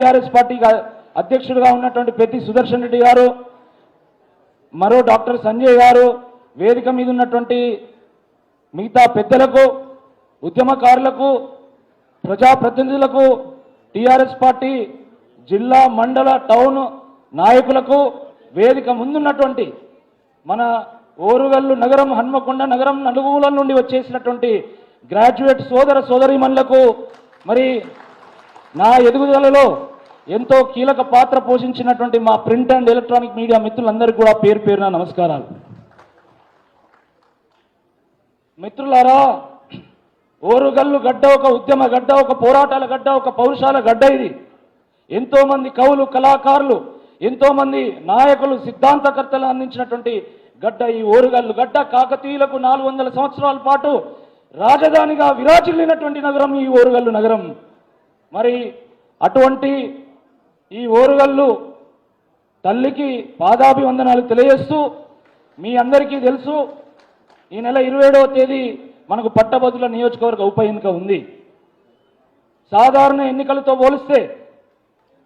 TRS party అధ్యక్షుడిగా ఉన్నటువంటి పెద్ది సుదర్శన్ రెడ్డి గారు, మరో డాక్టర్ సంజయ్ గారు, వేదిక మీద ఉన్నటువంటి మిగతా పెద్దలకు, ఉద్యమకారులకు, ప్రజాప్రతినిధులకు, టీఆర్ఎస్ పార్టీ జిల్లా మండల టౌన్ నాయకులకు, వేదిక ముందున్నటువంటి మన ఓరుగల్లు నగరం, హన్మకొండ నగరం నలుమూలల నుండి వచ్చేసినటువంటి గ్రాడ్యుయేట్ సోదర సోదరీమణులకు, మరి నా ఎదుగుదలలో ఎంతో కీలక పాత్ర పోషించినటువంటి మా ప్రింట్ అండ్ ఎలక్ట్రానిక్ మీడియా మిత్రులందరికీ కూడా పేరు పేరున నమస్కారాలు. మిత్రులారా, ఓరుగల్లు గడ్డ ఒక ఉద్యమ గడ్డ, ఒక పోరాటాల గడ్డ, ఒక పౌరుషాల గడ్డ. ఇది ఎంతో మంది కవులు, కళాకారులు, ఎంతో మంది నాయకులు, సిద్ధాంతకర్తలు అందించినటువంటి గడ్డ ఈ ఓరుగల్లు గడ్డ. కాకతీయులకు 400 సంవత్సరాల పాటు రాజధానిగా విరాజిల్లినటువంటి నగరం ఈ ఓరుగల్లు నగరం. మరి అటువంటి ఈ ఓరుగల్లు తల్లికి పాదాభివందనాలు తెలియజేస్తూ, మీ అందరికీ తెలుసు, ఈ నెల 27వ తేదీ మనకు పట్టభద్రుల నియోజకవర్గ ఉప ఎన్నిక ఉంది. సాధారణ ఎన్నికలతో పోలిస్తే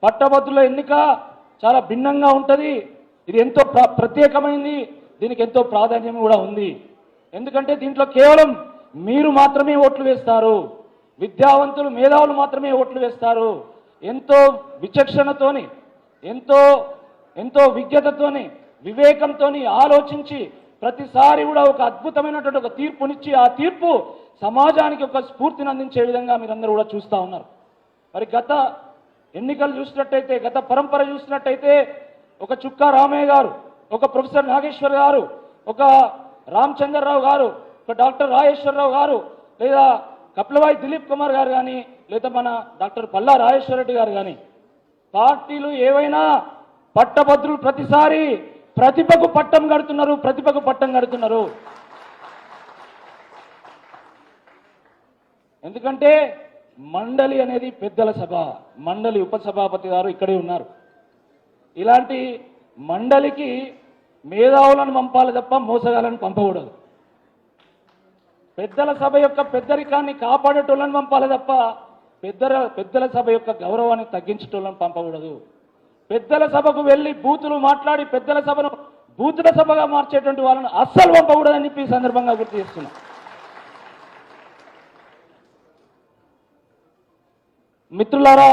పట్టభద్రుల ఎన్నిక చాలా భిన్నంగా ఉంటుంది. ఇది ఎంతో ప్రత్యేకమైంది, దీనికి ఎంతో ప్రాధాన్యం కూడా ఉంది. ఎందుకంటే దీంట్లో కేవలం మీరు మాత్రమే ఓట్లు వేస్తారు, విద్యావంతులు, మేధావులు మాత్రమే ఓట్లు వేస్తారు. ఎంతో విచక్షణతోని, ఎంతో విజ్ఞతతోని, వివేకంతోని ఆలోచించి ప్రతిసారి కూడా ఒక అద్భుతమైనటువంటి ఒక తీర్పునిచ్చి, ఆ తీర్పు సమాజానికి ఒక స్ఫూర్తిని అందించే విధంగా మీరందరూ కూడా చూస్తూ ఉన్నారు. మరి గత ఎన్నికలు చూసినట్టయితే, గత పరంపర చూసినట్టయితే, ఒక చుక్కా రామయ్య గారు, ఒక ప్రొఫెసర్ నాగేశ్వర్ గారు, ఒక రామచంద్రరావు గారు, ఒక డాక్టర్ రాజేశ్వరరావు గారు, లేదా కపిలవాయి దిలీప్ కుమార్ గారు కానీ, లేదా మన డాక్టర్ పల్లా రాజేశ్వర రెడ్డి గారు కానీ, పార్టీలు ఏవైనా పట్టభద్రులు ప్రతిసారి ప్రతిభకు పట్టం కడుతున్నారు, ప్రతిభకు పట్టం కడుతున్నారు. ఎందుకంటే మండలి అనేది పెద్దల సభ, మండలి ఉపసభాపతి గారు ఇక్కడే ఉన్నారు. ఇలాంటి మండలికి మేధావులను పంపాలి తప్ప మోసగాలను పంపకూడదు. పెద్దల సభ యొక్క పెద్దరికాన్ని కాపాడేటోళ్ళని పంపాలి తప్ప పెద్దల సభ యొక్క గౌరవాన్ని తగ్గించేటోళ్ళని పంపకూడదు. పెద్దల సభకు వెళ్ళి బూతులు మాట్లాడి పెద్దల సభను బూతుల సభగా మార్చేటువంటి వాళ్ళని అస్సలు పంపకూడదని చెప్పి ఈ సందర్భంగా గుర్తు చేస్తున్నా. మిత్రులారా,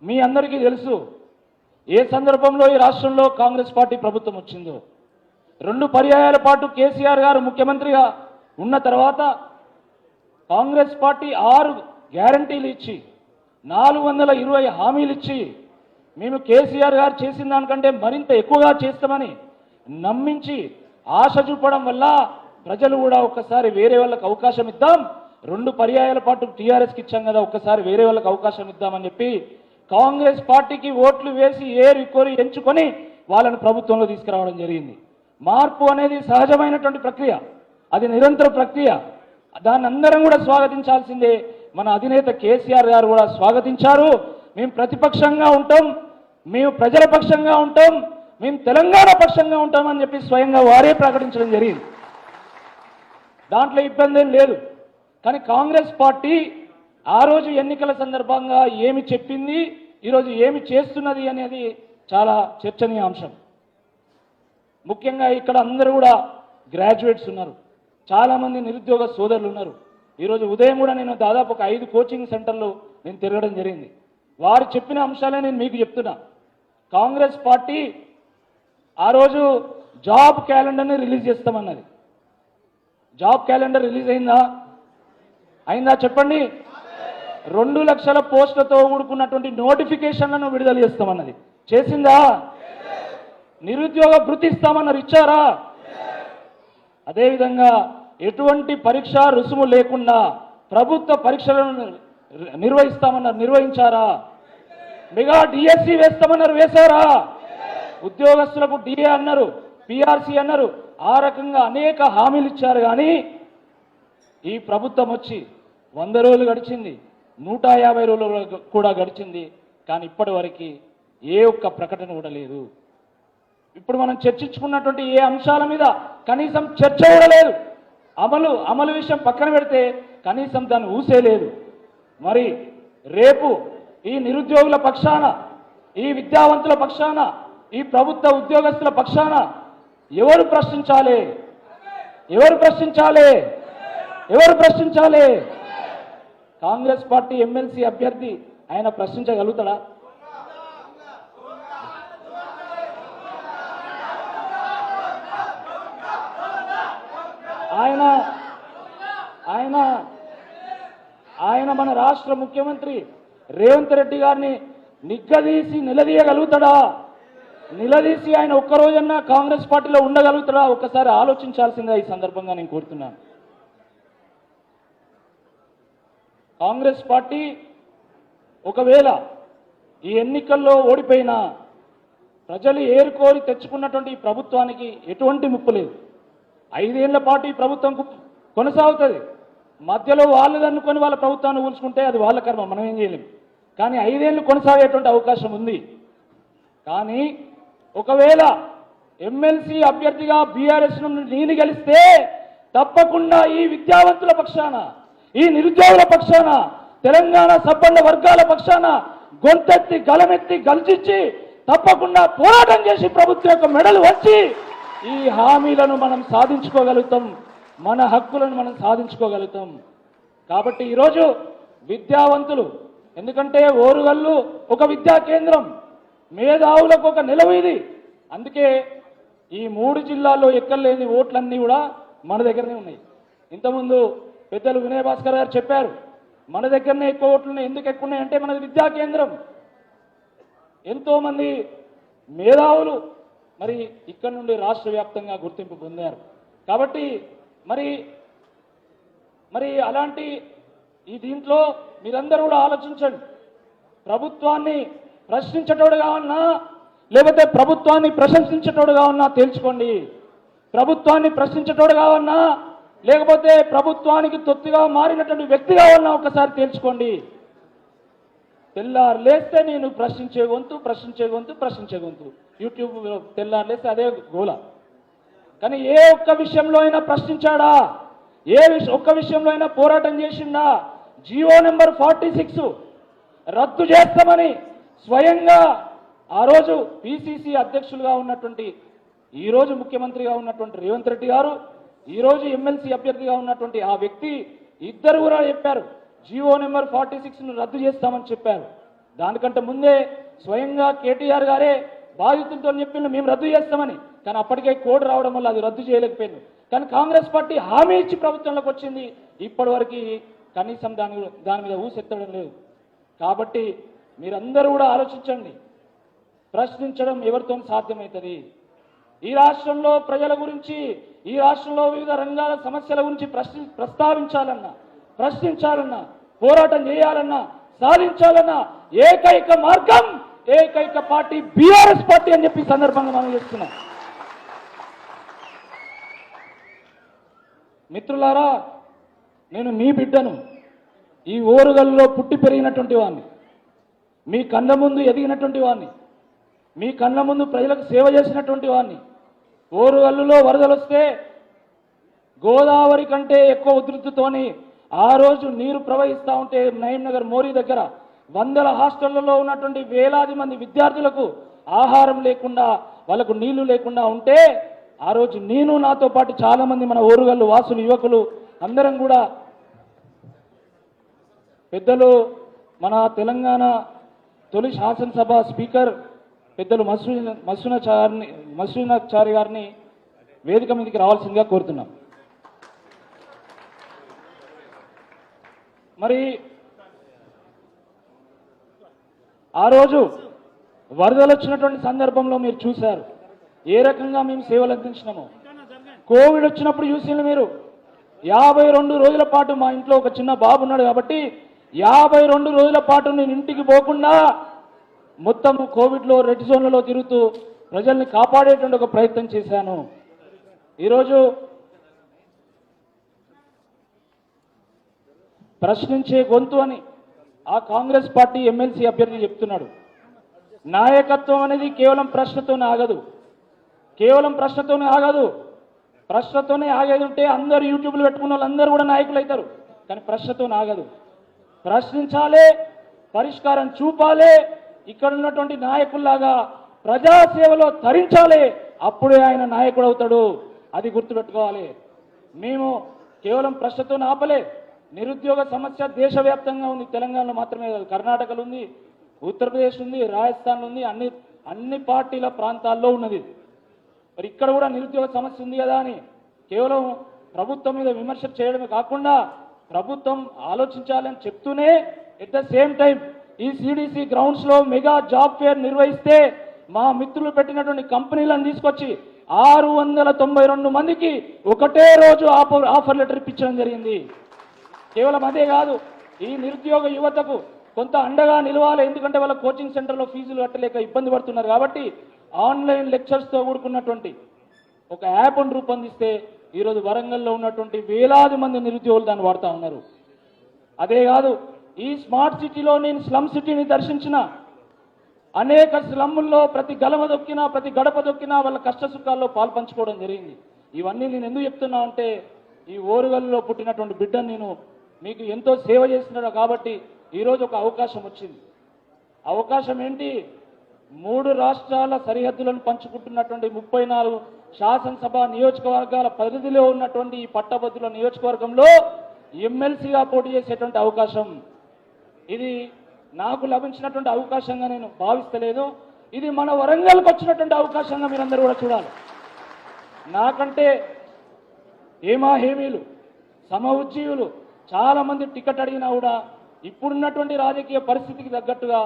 మీ అందరికీ తెలుసు ఏ సందర్భంలో ఈ రాష్ట్రంలో కాంగ్రెస్ పార్టీ ప్రభుత్వం వచ్చిందో. 2 పర్యాయాల పాటు కేసీఆర్ గారు ముఖ్యమంత్రిగా ఉన్న తర్వాత కాంగ్రెస్ పార్టీ 6 గ్యారంటీలు ఇచ్చి, 420 హామీలు ఇచ్చి, మేము కేసీఆర్ గారు చేసిన దానికంటే మరింత ఎక్కువగా చేస్తామని నమ్మించి ఆశ చూపడం వల్ల ప్రజలు కూడా ఒక్కసారి వేరే వాళ్ళకి అవకాశం ఇద్దాం, 2 పర్యాయాల పాటు టీఆర్ఎస్కి ఇచ్చాం కదా, ఒక్కసారి వేరే వాళ్ళకి అవకాశం ఇద్దామని చెప్పి కాంగ్రెస్ పార్టీకి ఓట్లు వేసి ఏరి కోరి ఎంచుకొని వాళ్ళని ప్రభుత్వంలో తీసుకురావడం జరిగింది. మార్పు అనేది సహజమైనటువంటి ప్రక్రియ, అది నిరంతర ప్రక్రియ. దాన్ని అందరం కూడా స్వాగతించాల్సిందే. మన అధినేత కేసీఆర్ గారు కూడా స్వాగతించారు. మేము ప్రతిపక్షంగా ఉంటాం, మేము ప్రజల పక్షంగా ఉంటాం, మేము తెలంగాణ పక్షంగా ఉంటామని చెప్పి స్వయంగా వారే ప్రకటించడం జరిగింది. దాంట్లో ఇబ్బంది ఏం లేదు. కానీ కాంగ్రెస్ పార్టీ ఆ రోజు ఎన్నికల సందర్భంగా ఏమి చెప్పింది, ఈరోజు ఏమి చేస్తున్నది అనేది చాలా చర్చనీయాంశం. ముఖ్యంగా ఇక్కడ అందరూ కూడా గ్రాడ్యుయేట్స్ ఉన్నారు, చాలామంది నిరుద్యోగ సోదరులు ఉన్నారు. ఈరోజు ఉదయం కూడా నేను దాదాపు ఒక 5 కోచింగ్ సెంటర్లు నేను తిరగడం జరిగింది. వారు చెప్పిన అంశాలే నేను మీకు చెప్తున్నా. కాంగ్రెస్ పార్టీ ఆ రోజు జాబ్ క్యాలెండర్ని రిలీజ్ చేస్తామన్నది. జాబ్ క్యాలెండర్ రిలీజ్ అయిందా చెప్పండి? 2 లక్షల పోస్టులతో కూడుకున్నటువంటి నోటిఫికేషన్లను విడుదల చేస్తామన్నది. చేసిందా? నిరుద్యోగ భృతి ఇస్తామన్నారు, ఇచ్చారా? అదేవిధంగా ఎటువంటి పరీక్ష రుసుము లేకుండా ప్రభుత్వ పరీక్షలను నిర్వహిస్తామన్నారు, నిర్వహించారా? మెగా డిఎస్సి వేస్తామన్నారు, వేశారా? ఉద్యోగస్తులకు డిఏ అన్నారు, పిఆర్సి అన్నారు, ఆ రకంగా అనేక హామీలు ఇచ్చారు. కానీ ఈ ప్రభుత్వం వచ్చి 100 రోజులు గడిచింది, 150 రోజులు కూడా గడిచింది, కానీ ఇప్పటి వరకు ఏ ఒక్క ప్రకటన కూడా లేదు. ఇప్పుడు మనం చర్చించుకున్నటువంటి ఏ అంశాల మీద కనీసం చర్చ కూడా లేదు. అమలు విషయం పక్కన పెడితే కనీసం దాన్ని ఊసే లేదు. మరి రేపు ఈ నిరుద్యోగుల పక్షాన, ఈ విద్యావంతుల పక్షాన, ఈ ప్రభుత్వ ఉద్యోగస్తుల పక్షాన ఎవరు ప్రశ్నించాలి? ఎవరు ప్రశ్నించాలి? ఎవరు ప్రశ్నించాలి? కాంగ్రెస్ పార్టీ ఎమ్మెల్సీ అభ్యర్థి ఆయన ప్రశ్నించగలుగుతాడా? ఆయన మన రాష్ట్ర ముఖ్యమంత్రి రేవంత్ రెడ్డి గారిని నిగ్గదీసి నిలదీయగలుగుతాడా? నిలదీసి ఆయన ఒక్కరోజన్నా కాంగ్రెస్ పార్టీలో ఉండగలుగుతాడా? ఒక్కసారి ఆలోచించాల్సిందే ఈ సందర్భంగా నేను కోరుతున్నాను. కాంగ్రెస్ పార్టీ ఒకవేళ ఈ ఎన్నికల్లో ఓడిపోయినా ప్రజలు ఏరుకోరి తెచ్చుకున్నటువంటి ఈ ప్రభుత్వానికి ఎటువంటి ముప్పు లేదు. 5 ఏళ్ల పాటు ఈ ప్రభుత్వం కొనసాగుతుంది. మధ్యలో వాళ్ళు అనుకొని వాళ్ళ ప్రభుత్వాన్ని ఊల్చుకుంటే అది వాళ్ళ కర్మ, మనం ఏం చేయలేం. కానీ 5 ఏళ్ళు కొనసాగేటువంటి అవకాశం ఉంది. కానీ ఒకవేళ ఎమ్మెల్సీ అభ్యర్థిగా బీఆర్ఎస్ నుండి నేను గెలిస్తే తప్పకుండా ఈ విద్యావంతుల పక్షాన, ఈ నిరుద్యోగుల పక్షాన, తెలంగాణ సబ్బండ వర్గాల పక్షాన గొంతెత్తి గలమెత్తి గల్చిచ్చి తప్పకుండా పోరాటం చేసి ప్రభుత్వం యొక్క మెడలు వచ్చి ఈ హామీలను మనం సాధించుకోగలుగుతాం, మన హక్కులను మనం సాధించుకోగలుగుతాం. కాబట్టి ఈరోజు విద్యావంతులు, ఎందుకంటే ఓరుగల్లు ఒక విద్యా కేంద్రం, మేధావులకు ఒక నిలవు ఇది. అందుకే ఈ 3 జిల్లాల్లో ఎక్కర్లేని ఓట్లన్నీ కూడా మన దగ్గరనే ఉన్నాయి. ఇంతకుముందు పెద్దలు వినయ్ భాస్కర్ గారు చెప్పారు, మన దగ్గరనే ఎక్కువ ఓట్లు ఉన్నాయి. ఎందుకు ఎక్కువ ఉన్నాయంటే మనది విద్యా కేంద్రం, ఎంతోమంది మేధావులు మరి ఇక్కడ నుండి రాష్ట్ర వ్యాప్తంగా గుర్తింపు పొందారు. కాబట్టి మరి అలాంటి ఈ దీంట్లో మీరందరూ కూడా ఆలోచించండి. ప్రభుత్వాన్ని ప్రశ్నించేటోడుగా ఉన్నా లేకపోతే ప్రభుత్వాన్ని ప్రశంసించేటోడుగా ఉన్నా తేల్చుకోండి. ప్రభుత్వాన్ని ప్రశ్నించేటోడుగా ఉన్నా లేకపోతే ప్రభుత్వానికి తొత్తుగా మారినటువంటి వ్యక్తిగా ఉన్నా ఒకసారి తేల్చుకోండి. తెల్లారు లేస్తే నేను ప్రశ్నించే గొంతు యూట్యూబ్ తెల్లారు లేస్తే అదే గోల. కానీ ఏ ఒక్క విషయంలో అయినా ప్రశ్నించాడా? ఒక్క విషయంలో అయినా పోరాటం చేసిండా? జీవో నెంబర్ 46 రద్దు చేస్తామని స్వయంగా ఆ రోజు పిసిసి అధ్యక్షులుగా ఉన్నటువంటి, ఈ రోజు ముఖ్యమంత్రిగా ఉన్నటువంటి రేవంత్ రెడ్డి గారు, ఈ రోజు ఎమ్మెల్సీ అభ్యర్థిగా ఉన్నటువంటి ఆ వ్యక్తి ఇద్దరు కూడా చెప్పారు, జీవో నెంబర్ 46ను రద్దు చేస్తామని చెప్పారు. దానికంటే ముందే స్వయంగా కేటీఆర్ గారే బాధితులతో చెప్పిండు మేము రద్దు చేస్తామని. కానీ అప్పటికే కోడ్ రావడం వల్ల అది రద్దు చేయలేకపోయింది. కానీ కాంగ్రెస్ పార్టీ హామీ ఇచ్చి ప్రభుత్వంలోకి వచ్చింది. ఇప్పటి వరకు కనీసం దాని మీద ఊసెత్తడం లేదు. కాబట్టి మీరందరూ కూడా ఆలోచించండి. ప్రశ్నించడం ఎవరితో సాధ్యమవుతుంది? ఈ రాష్ట్రంలో ప్రజల గురించి, ఈ రాష్ట్రంలో వివిధ రంగాల సమస్యల గురించి ప్రస్తావించాలన్నా, ప్రశ్నించాలన్నా, పోరాటం చేయాలన్నా, సాధించాలన్నా ఏకైక మార్గం, ఏకైక పార్టీ బీఆర్ఎస్ పార్టీ అని చెప్పి సందర్భంగా మనం చేస్తున్నాం. మిత్రులారా, నేను మీ బిడ్డను, ఈ ఓరుగల్లో పుట్టి పెరిగినటువంటి వాడిని, మీ కళ్ళ ముందు ఎదిగినటువంటి వాడిని, మీ కళ్ళ ముందు ప్రజలకు సేవ చేసినటువంటి వాడిని. ఓరుగల్లులో వరదలు వస్తే గోదావరి కంటే ఎక్కువ ఉధృతితోని ఆ రోజు నీరు ప్రవహిస్తూ ఉంటే నయీంనగర్ మోరీ దగ్గర వందల హాస్టళ్లలో ఉన్నటువంటి వేలాది మంది విద్యార్థులకు ఆహారం లేకుండా, వాళ్ళకు నీళ్లు లేకుండా ఉంటే ఆ రోజు నేను, నాతో పాటు చాలా మంది మన ఓరుగల్లు వాసులు, యువకులు అందరం కూడా, పెద్దలు మన తెలంగాణ తొలి శాసనసభ స్పీకర్ పెద్దలు మసూనాచారి గారిని వేదిక మీదకి రావాల్సిందిగా కోరుతున్నాం. మరి ఆ రోజు వరదలు వచ్చినటువంటి సందర్భంలో మీరు చూశారు ఏ రకంగా మేము సేవలు అందించినామో. కోవిడ్ వచ్చినప్పుడు చూసిన మీరు 52 రోజుల పాటు, మా ఇంట్లో ఒక చిన్న బాబు ఉన్నాడు కాబట్టి 52 రోజుల పాటు నేను ఇంటికి పోకుండా మొత్తం కోవిడ్లో రెడ్ జోన్లలో తిరుగుతూ ప్రజల్ని కాపాడేటువంటి ఒక ప్రయత్నం చేశాను. ఈరోజు ప్రశ్నించే గొంతు అని ఆ కాంగ్రెస్ పార్టీ ఎమ్మెల్సీ అభ్యర్థి చెప్తున్నాడు. నాయకత్వం అనేది కేవలం ప్రశ్నతోనే ఆగదు, ప్రశ్నతోనే ఆగేది ఉంటే అందరూ యూట్యూబ్లు పెట్టుకున్న వాళ్ళందరూ కూడా నాయకులు అవుతారు. కానీ ప్రశ్నతోనే ఆగదు. ప్రశ్నించాలి, పరిష్కారం చూపాలి. ఇక్కడ ఉన్నటువంటి నాయకుల్లాగా ప్రజాసేవలో తరించాలి. అప్పుడే ఆయన నాయకుడు అవుతాడు. అది గుర్తుపెట్టుకోవాలి. మేము కేవలం ప్రశ్నతో ఆపలే. నిరుద్యోగ సమస్య దేశవ్యాప్తంగా ఉంది. తెలంగాణలో మాత్రమే కాదు, కర్ణాటకలో ఉంది, ఉత్తరప్రదేశ్ ఉంది, రాజస్థాన్ ఉంది, అన్ని పార్టీల ప్రాంతాల్లో ఉన్నది. మరి ఇక్కడ కూడా నిరుద్యోగ సమస్య ఉంది కదా అని కేవలం ప్రభుత్వం మీద విమర్శ చేయడమే కాకుండా ప్రభుత్వం ఆలోచించాలని చెప్తూనే ఎట్ ద సేమ్ టైం ఈ సిడిసి గ్రౌండ్స్ లో మెగా జాబ్ ఫేర్ నిర్వహిస్తే మా మిత్రులు పెట్టినటువంటి కంపెనీలను తీసుకొచ్చి 692 మందికి ఒకటే రోజు ఆఫర్ లెటర్ ఇప్పించడం జరిగింది. కేవలం అదే కాదు, ఈ నిరుద్యోగ యువతకు కొంత అండగా నిలవాలి. ఎందుకంటే వాళ్ళ కోచింగ్ సెంటర్లో ఫీజులు కట్టలేక ఇబ్బంది పడుతున్నారు కాబట్టి ఆన్లైన్ లెక్చర్స్తో కూడుకున్నటువంటి ఒక యాప్ను రూపొందిస్తే ఈరోజు వరంగల్లో ఉన్నటువంటి వేలాది మంది నిరుద్యోగులు దాన్ని వాడుతూ ఉన్నారు. అదే కాదు, ఈ స్మార్ట్ సిటీలో నేను స్లమ్ సిటీని దర్శించిన అనేక స్లమ్ముల్లో ప్రతి గలమ దొక్కినా, ప్రతి గడప దొక్కినా వాళ్ళ కష్ట సుఖాల్లో పాల్పంచుకోవడం జరిగింది. ఇవన్నీ నేను ఎందుకు చెప్తున్నా అంటే ఈ ఓరుగల్లులో పుట్టినటువంటి బిడ్డను నేను మీకు ఎంతో సేవ చేస్తున్నాడు కాబట్టి ఈరోజు ఒక అవకాశం వచ్చింది. అవకాశం ఏంటి? 3 రాష్ట్రాల సరిహద్దులను పంచుకుంటున్నటువంటి 34 శాసనసభ నియోజకవర్గాల పరిధిలో ఉన్నటువంటి ఈ పట్టభద్రుల నియోజకవర్గంలో ఎమ్మెల్సీగా పోటీ చేసేటువంటి అవకాశం. ఇది నాకు లభించినటువంటి అవకాశంగా నేను భావిస్తలేదు. ఇది మన వరంగల్కి వచ్చినటువంటి అవకాశంగా మీరందరూ కూడా చూడాలి. నాకంటే హేమీలు సమఉజ్జీవులు చాలా మంది టికెట్ అడిగినా కూడా ఇప్పుడున్నటువంటి రాజకీయ పరిస్థితికి తగ్గట్టుగా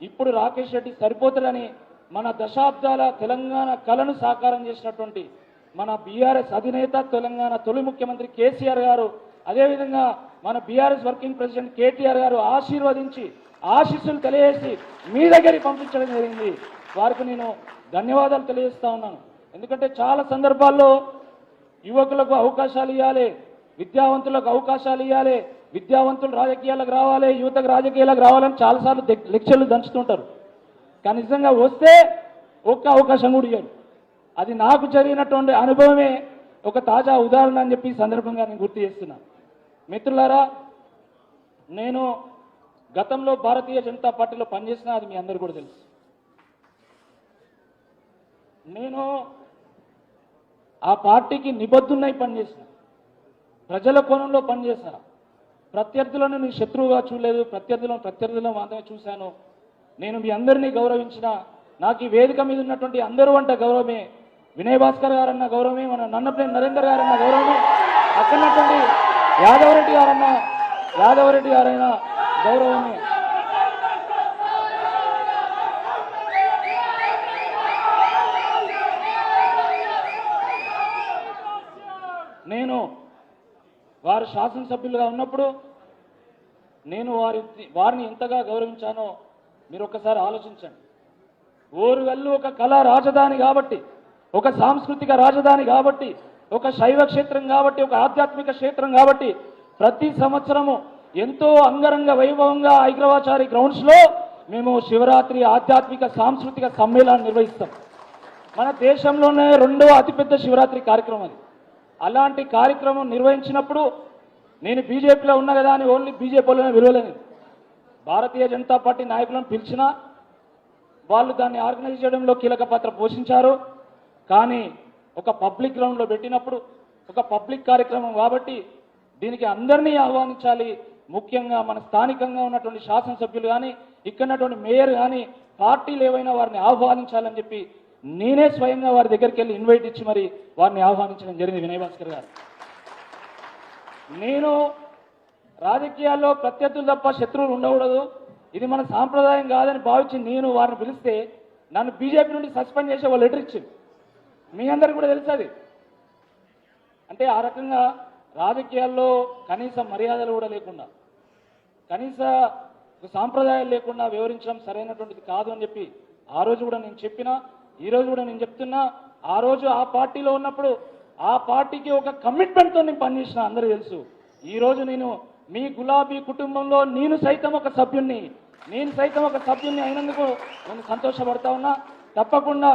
ఇప్పుడు రాకేష్ రెడ్డి సరిపోతాడని మన దశాబ్దాల తెలంగాణ కళను సాకారం చేసినటువంటి మన బీఆర్ఎస్ అధినేత, తెలంగాణ తొలి ముఖ్యమంత్రి కేసీఆర్ గారు, అదేవిధంగా మన బీఆర్ఎస్ వర్కింగ్ ప్రెసిడెంట్ కేటీఆర్ గారు ఆశీర్వదించి ఆశీస్సులు తెలియజేసి మీ దగ్గరికి పంపించడం జరిగింది. వారికి నేను ధన్యవాదాలు తెలియజేస్తా ఉన్నాను. ఎందుకంటే చాలా సందర్భాల్లో యువకులకు అవకాశాలు ఇవ్వాలి, విద్యావంతులకు అవకాశాలు ఇవ్వాలి, విద్యావంతులు రాజకీయాలకు రావాలి, యువతకు రాజకీయాలకు రావాలని చాలాసార్లు లెక్చర్లు దంచుతుంటారు. కానీ నిజంగా వస్తే ఒక్క అవకాశం కూడా ఇవ్వరు. అది నాకు జరిగినటువంటి అనుభవమే ఒక తాజా ఉదాహరణ అని చెప్పి సందర్భంగా నేను గుర్తు చేస్తున్నాను. మిత్రులారా, నేను గతంలో భారతీయ జనతా పార్టీలో పనిచేసిన, అది మీ అందరూ కూడా తెలుసు. నేను ఆ పార్టీకి నిబద్ధున్నై పనిచేసిన, ప్రజల కోణంలో పనిచేశా. ప్రత్యర్థులను నేను శత్రువుగా చూడలేదు, ప్రత్యర్థులను మాత్రమే చూశాను. నేను మీ అందరినీ గౌరవించిన, నాకు ఈ వేదిక మీద ఉన్నటువంటి అందరూ అంటే గౌరవమే. వినయ్ భాస్కర్ గారన్న గౌరవమే, మన నన్నపనేని నరేందర్ గారన్న గౌరవమే, అక్కడున్నటువంటి యాదవరెడ్డి గారైనా గౌరవమే. నేను వారు శాసనసభ్యులుగా ఉన్నప్పుడు నేను వారిని ఎంతగా గౌరవించానో మీరు ఒక్కసారి ఆలోచించండి. ఓరుగల్లు ఒక కళా రాజధాని కాబట్టి, ఒక సాంస్కృతిక రాజధాని కాబట్టి, ఒక శైవ క్షేత్రం కాబట్టి, ఒక ఆధ్యాత్మిక క్షేత్రం కాబట్టి ప్రతి సంవత్సరము ఎంతో అంగరంగ వైభవంగా ఐగ్రవాచారి గ్రౌండ్స్లో మేము శివరాత్రి ఆధ్యాత్మిక సాంస్కృతిక సమ్మేళనాన్ని నిర్వహిస్తాం. మన దేశంలోనే 2వ అతిపెద్ద శివరాత్రి కార్యక్రమం అది. అలాంటి కార్యక్రమం నిర్వహించినప్పుడు నేను బీజేపీలో ఉన్నా కదా అని ఓన్లీ బీజేపీలోనే విలువలేదు. భారతీయ జనతా పార్టీ నాయకులను పిలిచినా వాళ్ళు దాన్ని ఆర్గనైజ్ చేయడంలో కీలక పాత్ర పోషించారు. కానీ ఒక పబ్లిక్ గ్రౌండ్లో పెట్టినప్పుడు, ఒక పబ్లిక్ కార్యక్రమం కాబట్టి దీనికి అందరినీ ఆహ్వానించాలి. ముఖ్యంగా మన స్థానికంగా ఉన్నటువంటి శాసనసభ్యులు కానీ, ఇక్కడ ఉన్నటువంటి మేయర్ కానీ, పార్టీలు ఏవైనా వారిని ఆహ్వానించాలని చెప్పి నేనే స్వయంగా వారి దగ్గరికి వెళ్ళి ఇన్వైట్ ఇచ్చి మరి వారిని ఆహ్వానించడం జరిగింది. వినయ్ భాస్కర్ గారు, నేను రాజకీయాల్లో ప్రత్యర్థులు తప్ప శత్రువులు ఉండకూడదు, ఇది మన సాంప్రదాయం కాదని భావించి నేను వారిని పిలిస్తే నన్ను బీజేపీ నుండి సస్పెండ్ చేసే వాళ్ళు లెటర్ ఇచ్చింది. మీ అందరికీ కూడా తెలుసు అది. అంటే ఆ రకంగా రాజకీయాల్లో కనీస మర్యాదలు కూడా లేకుండా, కనీస సాంప్రదాయాలు లేకుండా వివరించడం సరైనటువంటిది కాదు అని చెప్పి ఆ రోజు కూడా నేను చెప్పినా, ఈ రోజు కూడా నేను చెప్తున్నా. ఆ రోజు ఆ పార్టీలో ఉన్నప్పుడు ఆ పార్టీకి ఒక కమిట్మెంట్తో నేను పనిచేసిన, అందరూ తెలుసు. ఈరోజు నేను మీ గులాబీ కుటుంబంలో నేను సైతం ఒక సభ్యుణ్ణి అయినందుకు నేను సంతోషపడతా ఉన్నా. తప్పకుండా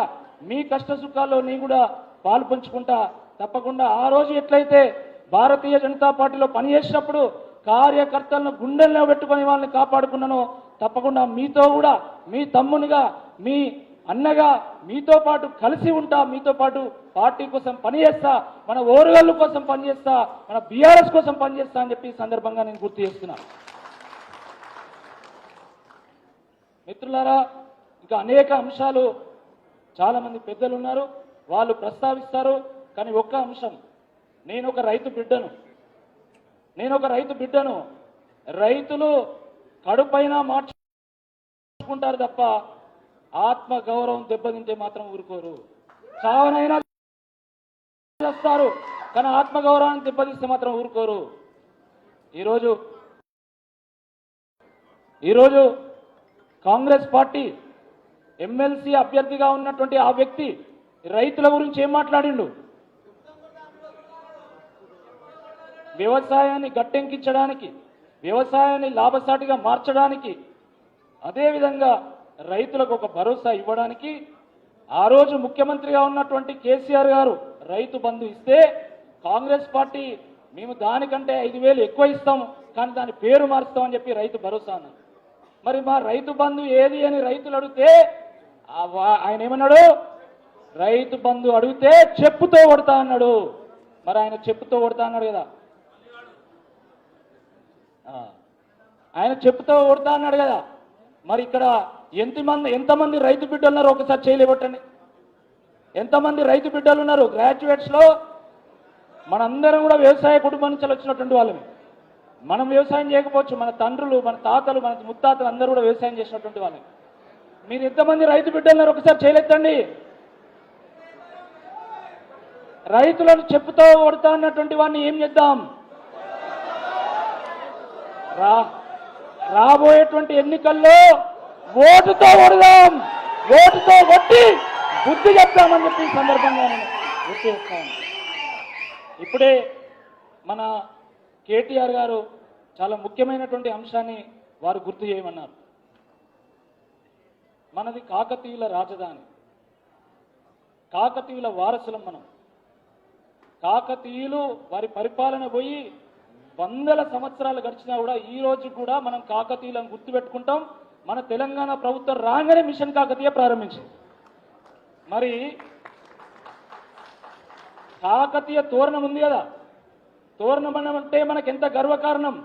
మీ కష్ట సుఖాల్లో నేను కూడా పాలు పంచుకుంటా. తప్పకుండా ఆ రోజు ఎట్లయితే భారతీయ జనతా పార్టీలో పనిచేసినప్పుడు కార్యకర్తలను గుండెల్లో పెట్టుకొని వాళ్ళని కాపాడుకున్నానో తప్పకుండా మీతో కూడా మీ తమ్మునిగా మీ అన్నగా మీతో పాటు కలిసి ఉంటా, మీతో పాటు పార్టీ కోసం పనిచేస్తా, మన ఓరుగల్లు కోసం పనిచేస్తా, మన బీఆర్ఎస్ కోసం పనిచేస్తా అని చెప్పి ఈ సందర్భంగా నేను గుర్తు చేస్తున్నా. మిత్రులారా, ఇంకా అనేక అంశాలు చాలామంది పెద్దలు ఉన్నారు, వాళ్ళు ప్రస్తావిస్తారు. కానీ ఒక్క అంశం, నేను ఒక రైతు బిడ్డను. రైతులు కడుపైన మార్చుకుంటారు తప్ప ఆత్మ గౌరవం దెబ్బతింటే మాత్రం ఊరుకోరు. చావనైనా చేస్తారు కానీ ఆత్మ గౌరవాన్ని దెబ్బతీస్తే మాత్రం ఊరుకోరు. ఈరోజు కాంగ్రెస్ పార్టీ ఎమ్మెల్సీ అభ్యర్థిగా ఉన్నటువంటి ఆ వ్యక్తి రైతుల గురించి ఏం మాట్లాడిండు? వ్యవసాయాన్ని గట్టెంకించడానికి, వ్యవసాయాన్ని లాభసాటిగా మార్చడానికి, అదేవిధంగా రైతులకు ఒక భరోసా ఇవ్వడానికి ఆ రోజు ముఖ్యమంత్రిగా ఉన్నటువంటి కేసీఆర్ గారు రైతు బంధు ఇస్తే కాంగ్రెస్ పార్టీ మేము దానికంటే 5,000 ఎక్కువ ఇస్తాం కానీ దాని పేరు మారుస్తామని చెప్పి రైతు భరోసా అన్నారు. మరి మా రైతు బంధు ఏది అని రైతులు అడిగితే ఆయన ఏమన్నాడు? రైతు బంధు అడిగితే చెప్పుతో కొడతా అన్నాడు. మరి ఆయన చెప్పుతో కొడతా అన్నాడు కదా, ఆయన చెప్పుతో కొడతా అన్నాడు కదా. మరి ఇక్కడ ఎంతమంది రైతు బిడ్డలు ఉన్నారు ఒకసారి చేయలేబట్టండి. ఎంతమంది రైతు బిడ్డలు ఉన్నారు? గ్రాడ్యుయేట్స్లో మనందరం కూడా వ్యవసాయ కుటుంబం నుంచి వచ్చినటువంటి వాళ్ళమే. మనం వ్యవసాయం చేయకపోవచ్చు, మన తండ్రులు, మన తాతలు, మన ముత్తాతలు అందరూ కూడా వ్యవసాయం చేసినటువంటి వాళ్ళే. మీరు ఎంతమంది రైతు బిడ్డలు ఉన్నారు ఒకసారి చేయలేదండి. రైతులను చెప్పుతో కొడతా అన్నటువంటి వాడిని ఏం చేద్దాం? రాబోయేటువంటి ఎన్నికల్లో ఓటుతో కొడదాం, ఓటుతో కొట్టి బుద్ధి చెప్తామని చెప్పి ఈ సందర్భంగా నేను గుర్తు చేస్తాను. ఇప్పుడే మన కేటీఆర్ గారు చాలా ముఖ్యమైనటువంటి అంశాన్ని వారు గుర్తు చేయమన్నారు. మనది కాకతీయుల రాజధాని, కాకతీయుల వారసులం మనం. కాకతీయులు వారి పరిపాలన పోయి వందల సంవత్సరాలు గడిచినా కూడా ఈ రోజు కూడా మనం కాకతీయులను గుర్తుపెట్టుకుంటాం. మన తెలంగాణ ప్రభుత్వం రాగానే మిషన్ కాకతీయ ప్రారంభించింది. మరి కాకతీయ తోరణం ఉంది కదా, తోరణం అంటే మనకు ఎంత గర్వకారణం.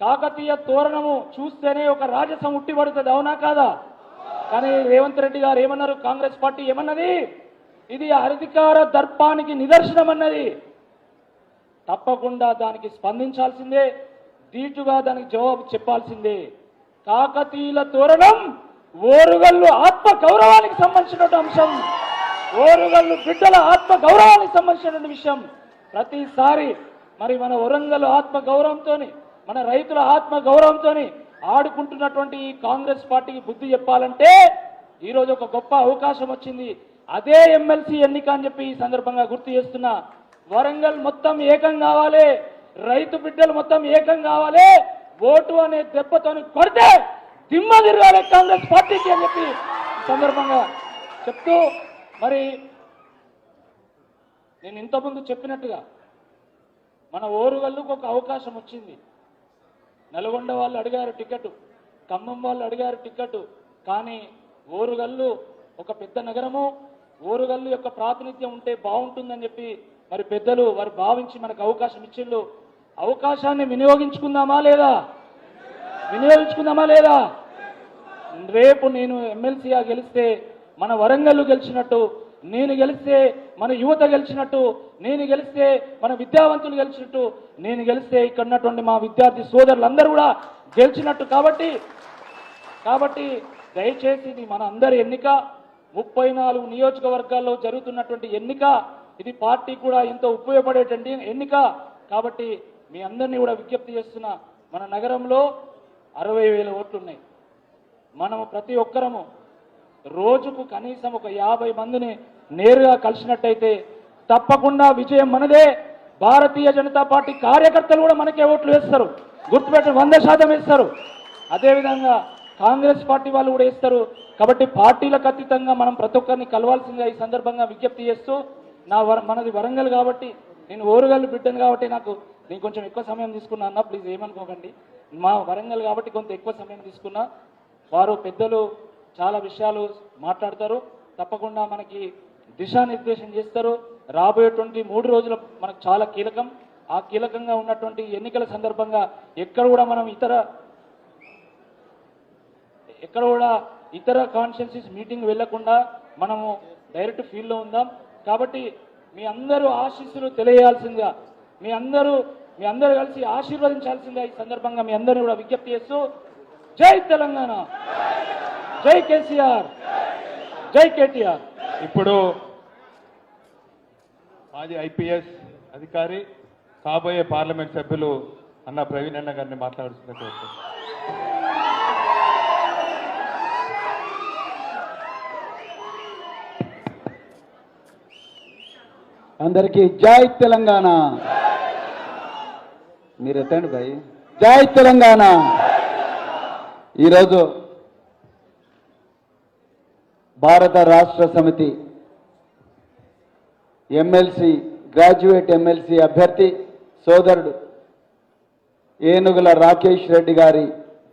కాకతీయ తోరణము చూస్తేనే ఒక రాజసం ఉట్టిపడుతుంది, అవునా కాదా? కానీ రేవంత్ రెడ్డి గారు ఏమన్నారు? కాంగ్రెస్ పార్టీ ఏమన్నది? ఇది అధికార దర్పానికి నిదర్శనం అన్నది. తప్పకుండా దానికి స్పందించాల్సిందే, ధీటుగా దానికి జవాబు చెప్పాల్సిందే. కాకతీయుల తోరణం ఓరుగల్లు ఆత్మ గౌరవానికి సంబంధించినటువంటి అంశం, ఓరుగల్లు బిడ్డల ఆత్మ గౌరవానికి సంబంధించినటువంటి విషయం. ప్రతిసారి మరి మన వరంగల్ ఆత్మ గౌరవంతో, మన రైతుల ఆత్మ గౌరవంతో ఆడుకుంటున్నటువంటి ఈ కాంగ్రెస్ పార్టీకి బుద్ధి చెప్పాలంటే ఈరోజు ఒక గొప్ప అవకాశం వచ్చింది. అదే ఎమ్మెల్సీ ఎన్నిక అని చెప్పి ఈ సందర్భంగా గుర్తు చేస్తున్నా. వరంగల్ మొత్తం ఏకం కావాలి, రైతు బిడ్డలు మొత్తం ఏకం కావాలి, ఓటు అనే దెబ్బతోని కొడితే దిమ్మ తిరగాలి కాంగ్రెస్ పార్టీకి అని చెప్పి ఈ సందర్భంగా చెప్తూ, మరి నేను ఇంతకుముందు చెప్పినట్టుగా మన ఓరుగల్లుకు ఒక అవకాశం వచ్చింది. నల్గొండ వాళ్ళు అడిగారు టికెట్, ఖమ్మం వాళ్ళు అడిగారు టికెట్, కానీ ఓరుగల్లు ఒక పెద్ద నగరము, ఓరుగల్లు యొక్క ప్రాతినిధ్యం ఉంటే బాగుంటుందని చెప్పి మరి పెద్దలు వారు భావించి మనకు అవకాశం ఇచ్చిండ్రు. అవకాశాన్ని వినియోగించుకుందామా లేదా? రేపు నేను ఎమ్మెల్సీగా గెలిస్తే మన వరంగల్ గెలిచినట్టు, నేను గెలిస్తే మన యువత గెలిచినట్టు, నేను గెలిస్తే మన విద్యావంతులు గెలిచినట్టు, నేను గెలిస్తే ఇక్కడ ఉన్నటువంటి మా విద్యార్థి సోదరులందరూ కూడా గెలిచినట్టు. కాబట్టి దయచేసి ఇది మన అందరి ఎన్నిక, 34 నియోజకవర్గాల్లో జరుగుతున్నటువంటి ఎన్నిక. ఇది పార్టీ కూడా ఎంతో ఉపయోగపడేటువంటి ఎన్నిక. కాబట్టి మీ అందరినీ కూడా విజ్ఞప్తి చేస్తున్నా, మన నగరంలో 60,000 ఓట్లు ఉన్నాయి. మనము ప్రతి ఒక్కరము రోజుకు కనీసం ఒక 50 మందిని నేరుగా కలిసినట్టయితే తప్పకుండా విజయం మనదే. భారతీయ జనతా పార్టీ కార్యకర్తలు కూడా మనకే ఓట్లు వేస్తారు, గుర్తుపెట్టి 100% వేస్తారు. అదేవిధంగా కాంగ్రెస్ పార్టీ వాళ్ళు కూడా వేస్తారు. కాబట్టి పార్టీలకు అతీతంగా మనం ప్రతి ఒక్కరిని కలవాల్సిందిగా ఈ సందర్భంగా విజ్ఞప్తి చేస్తూ, మనది వరంగల్ కాబట్టి, నేను ఓరుగల్లు బిడ్డను కాబట్టి నేను కొంచెం ఎక్కువ సమయం తీసుకున్నా అన్న, ప్లీజ్ ఏమనుకోకండి. మా వరంగల్ కాబట్టి కొంత ఎక్కువ సమయం తీసుకున్నా. వారు పెద్దలు చాలా విషయాలు మాట్లాడతారు. తప్పకుండా మనకి దిశానిర్దేశం చేస్తారు. రాబోయేటువంటి 3 రోజులు మనకు చాలా కీలకం. ఆ కీలకంగా ఉన్నటువంటి ఎన్నికల సందర్భంగా ఎక్కడ కూడా ఇతర కాన్స్టిట్యున్సీస్ మీటింగ్ వెళ్లకుండా మనము డైరెక్ట్ ఫీల్డ్లో ఉందాం. కాబట్టి మీ అందరూ ఆశీస్సులు తెలియజేయాల్సిందిగా మీ అందరూ కలిసి ఆశీర్వదించాల్సిందిగా ఈ సందర్భంగా మీ అందరినీ కూడా విజ్ఞప్తి చేస్తూ జై తెలంగాణ, జై కేసీఆర్, జై కేటీఆర్. ఇప్పుడు మాజీ ఐపీఎస్ అధికారి కాబోయే పార్లమెంట్ సభ్యులు అన్న ప్రవీణ్ అన్న గారిని మాట్లాడుతున్న కోరుతున్నాను. అందరికీ జై తెలంగాణ. మీరు ఎత్తండి భయ్. జై తెలంగాణ. ఈరోజు భారత రాష్ట్ర సమితి ఎమ్మెల్సీ గ్రాడ్యుయేట్ ఎమ్మెల్సీ అభ్యర్థి సోదరుడు ఏనుగుల రాకేష్ రెడ్డి గారి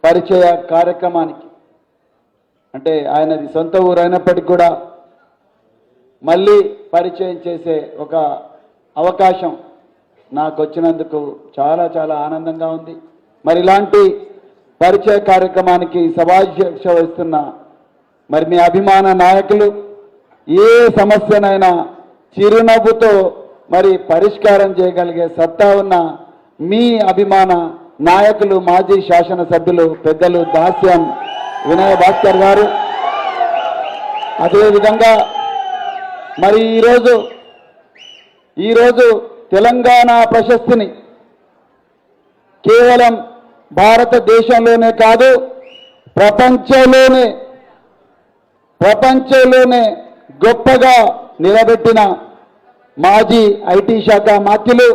పరిచయ కార్యక్రమానికి, అంటే ఆయనది సొంత ఊరు అయినప్పటికీ కూడా మళ్ళీ పరిచయం చేసే ఒక అవకాశం నాకు వచ్చినందుకు చాలా చాలా ఆనందంగా ఉంది. మరి ఇలాంటి పరిచయ కార్యక్రమానికి సభాధ్యక్ష వహిస్తున్న మరి మీ అభిమాన నాయకులు, ఏ సమస్యనైనా చిరునవ్వుతో మరి పరిష్కారం చేయగలిగే సత్తా ఉన్న మీ అభిమాన నాయకులు మాజీ శాసనసభ్యులు పెద్దలు దాస్యం వినయ భాస్కర్ గారు. అదేవిధంగా మరి ఈరోజు తెలంగాణ ప్రశస్తిని కేవలం భారతదేశంలోనే కాదు ప్రపంచంలోనే గొప్పగా నిలబెట్టిన మాజీ ఐటీ శాఖ మాత్యులు,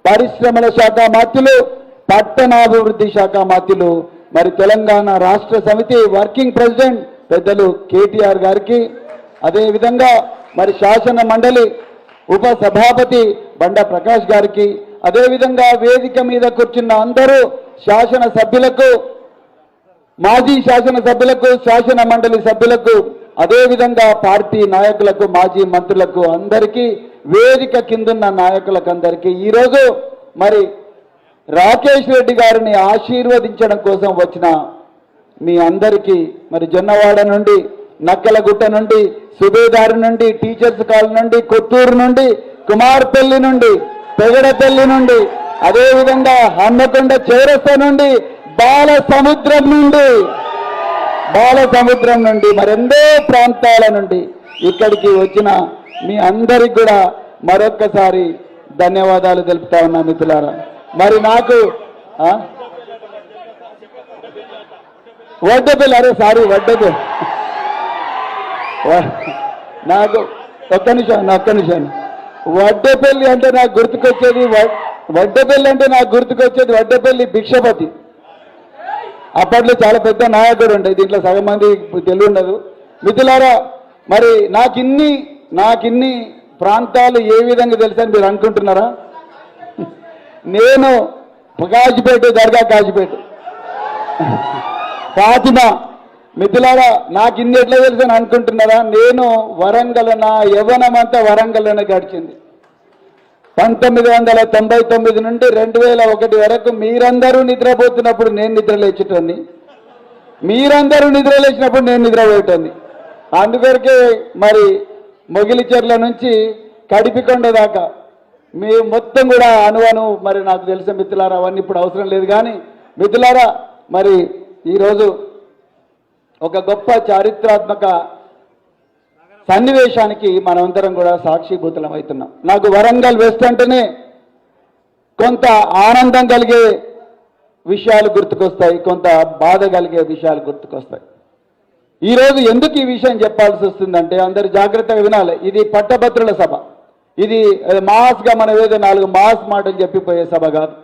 పరిశ్రమల శాఖ మాత్యులు, పట్టణాభివృద్ధి శాఖ మాత్యులు, మరి తెలంగాణ రాష్ట్ర సమితి వర్కింగ్ ప్రెసిడెంట్ పెద్దలు కేటీఆర్ గారికి, అదేవిధంగా మరి శాసన మండలి ఉప సభాపతి బండ ప్రకాష్ గారికి, అదేవిధంగా వేదిక మీద కూర్చున్న అందరూ శాసన సభ్యులకు, మాజీ శాసన సభ్యులకు, శాసన మండలి సభ్యులకు, అదేవిధంగా పార్టీ నాయకులకు, మాజీ మంత్రులకు అందరికీ, వేదిక కిందున్న నాయకులకు అందరికీ ఈరోజు మరి రాకేష్ రెడ్డి గారిని ఆశీర్వదించడం కోసం వచ్చిన మీ అందరికీ మరి జొన్నవాడ నుండి, నక్కలగుట్ట నుండి, సుబేదారు నుండి, టీచర్స్ కాలనీ నుండి, కొత్తూరు నుండి, కుమార్పల్లి నుండి, పెగడపల్లి నుండి, అదేవిధంగా హన్మకొండ చౌరస్తా నుండి, బాలసముద్రం నుండి మరెందో ప్రాంతాల నుండి ఇక్కడికి వచ్చిన మీ అందరికి కూడా మరొక్కసారి ధన్యవాదాలు తెలుపుతా ఉన్నా మిత్రులారా. మరి నాకు వడ్డపల్లి, నాకు ఒక్క నిమిషం వడ్డపల్లి అంటే నాకు గుర్తుకొచ్చేది వడ్డపల్లి భిక్షపతి. అప్పట్లో చాలా పెద్ద నాయకుడు ఉండే, దీంట్లో సగం మంది తెలివి ఉండదు. మిత్రులారా, మరి నాకిన్ని ప్రాంతాలు ఏ విధంగా తెలుసని మీరు అనుకుంటున్నారా? నేను కాజిపేట, దర్గా కాజిపేట, ఫాతిమా. మిత్రులారా, నాకు ఇన్ని ఎట్లా తెలుసు అని అనుకుంటున్నారా? నేను వరంగల్, నా యవ్వనమంతా వరంగల్లోనే గడిచింది. 1999 నుండి 2001 వరకు మీరందరూ నిద్రపోతున్నప్పుడు నేను నిద్రలేచేటోని, మీరందరూ నిద్రలేచినప్పుడు నేను నిద్రపోయేటోని. అందుకొరకే మరి మొగిలిచెర్ల నుంచి కడిపికొండ దాకా మేము మొత్తం కూడా అణువను మరి నాకు తెలిసిన మిత్రులారా, అవన్నీ ఇప్పుడు అవసరం లేదు. కానీ మిత్రులారా, మరి ఈరోజు ఒక గొప్ప చారిత్రాత్మక సన్నివేశానికి మనమందరం కూడా సాక్షిభూతులం అవుతున్నాం. నాకు వరంగల్ వెస్ట్ అంటేనే కొంత ఆనందం కలిగే విషయాలు గుర్తుకొస్తాయి, కొంత బాధ కలిగే విషయాలు గుర్తుకొస్తాయి. ఈరోజు ఎందుకు ఈ విషయం చెప్పాల్సి వస్తుందంటే అందరు జాగ్రత్తగా వినాలి. ఇది పట్టభద్రుల సభ, ఇది మాస్గా మనం ఏదో 4 మాస్ మాటలు చెప్పిపోయే సభ కాదు.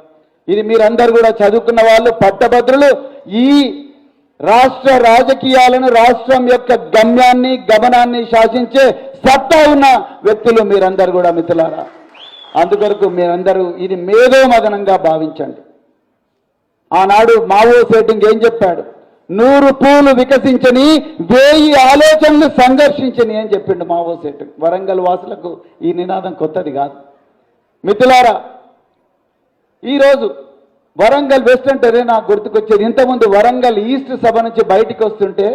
ఇది మీరందరూ కూడా చదువుకున్న వాళ్ళు, పట్టభద్రులు, ఈ రాష్ట్ర రాజకీయాలను, రాష్ట్రం యొక్క గమనాన్ని శాసించే సత్తా ఉన్న వ్యక్తులు మీరందరూ కూడా మిత్రులారా. అందుకొరకు మీరందరూ ఇది మేధోమదనంగా భావించండి. ఆనాడు మావో సేటింగ్ ఏం చెప్పాడు? 100 పూలు వికసించని 1000 ఆలోచనలు సంఘర్షించని అని చెప్పిండు మావో సెట్. వరంగల్ వాసులకు ఈ నినాదం కొత్తది కాదు. మిత్రులారా, ఈరోజు వరంగల్ వెస్ట్ అంటేనే నాకు గుర్తుకొచ్చేది. ఇంతకుముందు వరంగల్ ఈస్ట్ సభ నుంచి బయటికి వస్తుంటే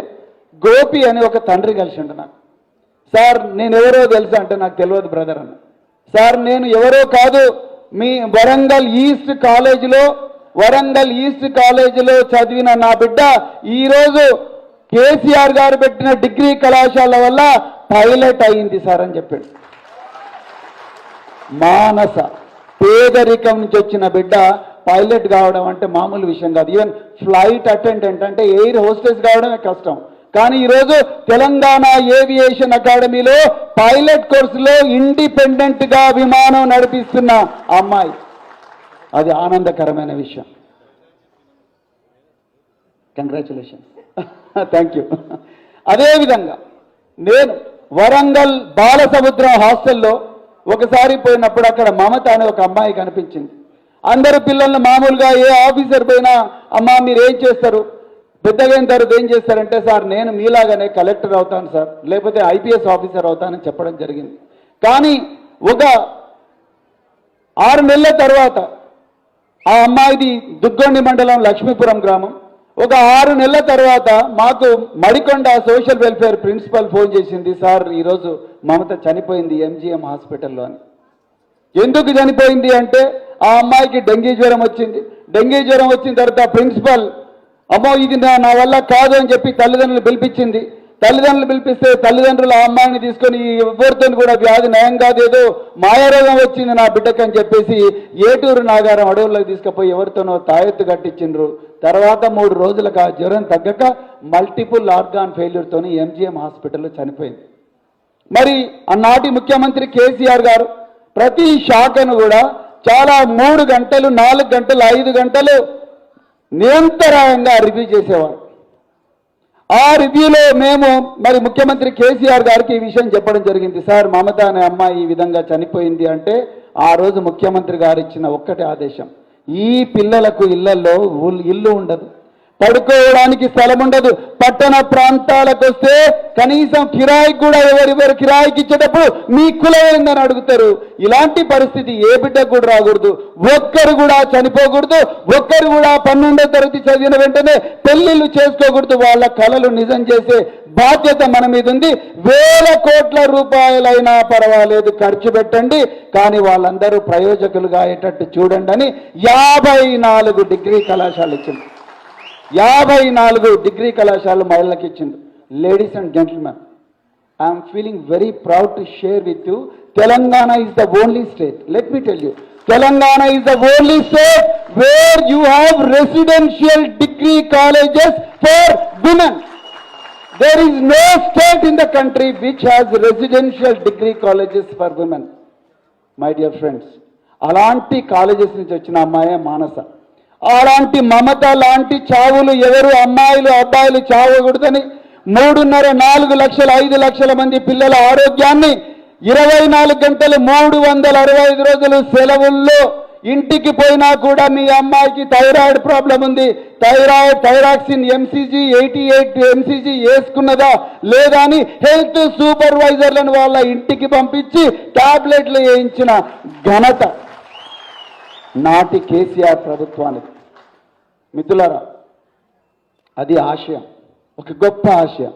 గోపి అని ఒక తండ్రి కలిసిండు నాకు. సార్ నేను ఎవరో తెలుసా అంటే నాకు తెలియదు బ్రదర్ అన్న. సార్ నేను ఎవరో కాదు, మీ వరంగల్ ఈస్ట్ కాలేజీలో చదివిన నా బిడ్డ ఈరోజు కేసీఆర్ గారు పెట్టిన డిగ్రీ కళాశాల వల్ల పైలట్ అయింది సార్ అని చెప్పాడు. మానస పేదరికం నుంచి వచ్చిన బిడ్డ పైలట్ కావడం అంటే మామూలు విషయం కాదు. ఈవెన్ ఫ్లైట్ అటెండెంట్ అంటే ఎయిర్ హోస్టెస్ కావడమే కష్టం. కానీ ఈరోజు తెలంగాణ ఏవియేషన్ అకాడమీలో పైలట్ కోర్సులో ఇండిపెండెంట్గా విమానం నడిపిస్తున్న అమ్మాయి, అది ఆనందకరమైన విషయం. Congratulations, thank you. అదేవిధంగా నేను వరంగల్ బాలసముద్రం హాస్టల్లో ఒకసారి పోయినప్పుడు అక్కడ మమత అనే ఒక అమ్మాయి కనిపించింది. అందరు పిల్లల్ని మామూలుగా ఏ ఆఫీసర్ పోయినా అమ్మా మీరు ఏం చేస్తారు, పెద్దగా అయిన తర్వాత ఏం చేస్తారంటే సార్ నేను మీలాగానే కలెక్టర్ అవుతాను సార్, లేకపోతే ఐపీఎస్ ఆఫీసర్ అవుతానని చెప్పడం జరిగింది. కానీ ఒక 6 నెలల తర్వాత ఆ అమ్మాయిది దుగ్గొండి మండలం లక్ష్మీపురం గ్రామం. ఒక 6 నెలల తర్వాత మాకు Madikonda social welfare principal phone చేసింది, సార్ ఈరోజు మమత చనిపోయింది ఎంజీఎం హాస్పిటల్లో అని. ఎందుకు చనిపోయింది అంటే ఆ అమ్మాయికి డెంగీ జ్వరం వచ్చింది. డెంగీ జ్వరం వచ్చిన తర్వాత ప్రిన్సిపల్ అమ్మో ఇది నా వల్ల కాదు అని చెప్పి తల్లిదండ్రులు పిలిపించింది. తల్లిదండ్రులు పిలిపిస్తే తల్లిదండ్రులు ఆ అమ్మాయిని తీసుకొని ఎవరితో కూడా వ్యాధి నయం కాదు, ఏదో మాయారోగం వచ్చింది నా బిడ్డకు అని చెప్పేసి ఏటూరు నాగారం అడవుల్లోకి తీసుకుపోయి ఎవరితోనో తాయెత్తు కట్టించిండ్రు. తర్వాత 3 రోజులకు ఆ జ్వరం తగ్గక మల్టిపుల్ ఆర్గాన్ ఫెయిల్యూర్తోని ఎంజీఎం హాస్పిటల్లో చనిపోయింది. మరి ఆనాటి ముఖ్యమంత్రి కేసీఆర్ గారు ప్రతి శాఖను కూడా చాలా 3 గంటలు 4 గంటలు 5 గంటలు నిరంతరాయంగా రివ్యూ చేసేవారు. ఆ రివ్యూలో మేము మరి ముఖ్యమంత్రి కేసీఆర్ గారికి ఈ విషయం చెప్పడం జరిగింది. సార్ మమత అనే అమ్మాయి ఈ విధంగా చనిపోయింది అంటే ఆ రోజు ముఖ్యమంత్రి గారు ఇచ్చిన ఒక్కటే ఆదేశం, ఈ పిల్లలకు ఇళ్లలో ఇల్లు ఉండదు, పడుకోవడానికి స్థలం ఉండదు. పట్టణ ప్రాంతాలకు వస్తే కనీసం కిరాయికి కూడా ఎవరెవరు కిరాయికి ఇచ్చేటప్పుడు మీ కులం ఏందని అడుగుతారు. ఇలాంటి పరిస్థితి ఏ బిడ్డకు కూడా రాకూడదు. ఒక్కరు కూడా చనిపోకూడదు. ఒక్కరు కూడా 12వ తరగతి చదివిన వెంటనే పెళ్లిళ్ళు చేసుకోకూడదు. వాళ్ళ కలలు నిజం చేసే బాధ్యత మన మీద ఉంది. 1000 కోట్ల రూపాయలైనా పర్వాలేదు ఖర్చు పెట్టండి, కానీ వాళ్ళందరూ ప్రయోజకులుగా అయ్యేటట్టు చూడండి అని 54 డిగ్రీ కళాశాలలు ఇచ్చింది. 54 డిగ్రీ కళాశాలలు మహిళలకు ఇచ్చింది. Ladies and gentlemen, I'm feeling very proud to share with you, Telangana is the only state, let me tell you, Telangana is the only state where you have residential degree colleges for women. There is no state in the country which has residential degree colleges for women. My dear friends, అలాంటి colleges నుంచి వచ్చిన అమ్మాయే మానస. అలాంటి మమత లాంటి చావులు ఎవరు అమ్మాయిలు అబ్బాయిలు చావకూడదని 3.5-4 లక్షల 5 లక్షల మంది పిల్లల ఆరోగ్యాన్ని 24 గంటలు 365 రోజులు సెలవుల్లో ఇంటికి పోయినా కూడా మీ అమ్మాయికి థైరాయిడ్ ప్రాబ్లం ఉంది, థైరాక్సిన్ ఎంసీజీ 88 ఎంసీజీ వేసుకున్నదా లేదా అని హెల్త్ సూపర్వైజర్లను వాళ్ళ ఇంటికి పంపించి టాబ్లెట్లు వేయించిన ఘనత నాటి కేసీఆర్ ప్రభుత్వానికి. మిత్రులారా, అది ఆశయం, ఒక గొప్ప ఆశయం.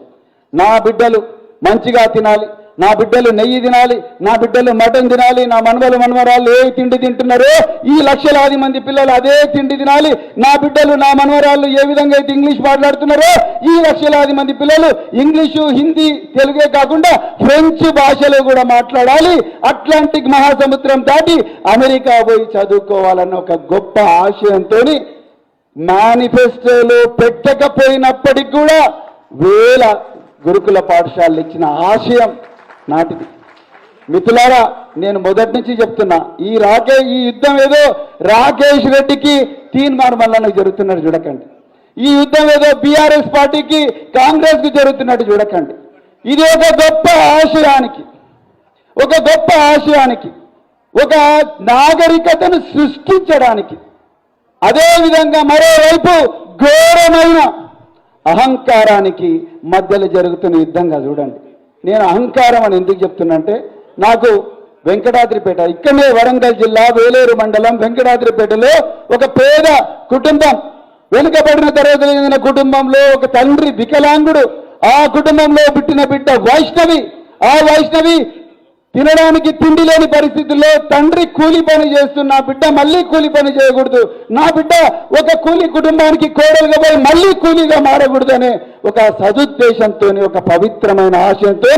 నా బిడ్డలు మంచిగా తినాలి, నా బిడ్డలు నెయ్యి తినాలి, నా బిడ్డలు మటన్ తినాలి, నా మనవరాళ్ళు ఏ తిండి తింటున్నారో ఈ లక్షలాది మంది పిల్లలు అదే తిండి తినాలి. నా బిడ్డలు నా మనవరాళ్ళు ఏ విధంగా అయితే ఇంగ్లీష్ మాట్లాడుతున్నారో ఈ లక్షలాది మంది పిల్లలు ఇంగ్లీషు హిందీ తెలుగే కాకుండా ఫ్రెంచ్ భాషలో కూడా మాట్లాడాలి. అట్లాంటిక్ మహాసముద్రం దాటి అమెరికా పోయి చదువుకోవాలన్న ఒక గొప్ప ఆశయంతో మేనిఫెస్టోలో పెట్టకపోయినప్పటికీ కూడా 1000 గురుకుల పాఠశాలలు ఇచ్చిన ఆశయం నాటిది. మిత్రులారా, నేను మొదటి నుంచి చెప్తున్నా, ఈ యుద్ధం ఏదో రాకేష్ రెడ్డికి తీన్మార్ మల్లన్నకు జరుగుతున్నట్టు చూడకండి. ఈ యుద్ధం ఏదో బీఆర్ఎస్ పార్టీకి కాంగ్రెస్కి జరుగుతున్నట్టు చూడకండి. ఇది ఒక గొప్ప ఆశయానికి ఒక నాగరికతను సృష్టించడానికి, అదేవిధంగా మరోవైపు ఘోరమైన అహంకారానికి మధ్యలో జరుగుతున్న యుద్ధంగా చూడండి. నేను అహంకారం అని ఎందుకు చెప్తున్నంటే, నాకు వెంకటాద్రిపేట, ఇక్కడనే వరంగల్ జిల్లా వేలేరు మండలం వెంకటాద్రిపేటలో ఒక పేద కుటుంబం, వెనుకబడిన తరగతులు చెందిన కుటుంబంలో ఒక తండ్రి వికలాంగుడు, ఆ కుటుంబంలో పుట్టిన బిడ్డ వైష్ణవి. ఆ వైష్ణవి తినడానికి తిండి లేని పరిస్థితుల్లో తండ్రి కూలి పని చేస్తున్న బిడ్డ మళ్ళీ కూలి పని చేయకూడదు, నా బిడ్డ ఒక కూలి కుటుంబానికి కోడలుగా పోయి మళ్ళీ కూలీగా మారకూడదు అనే ఒక సదుద్దేశంతో, ఒక పవిత్రమైన ఆశయంతో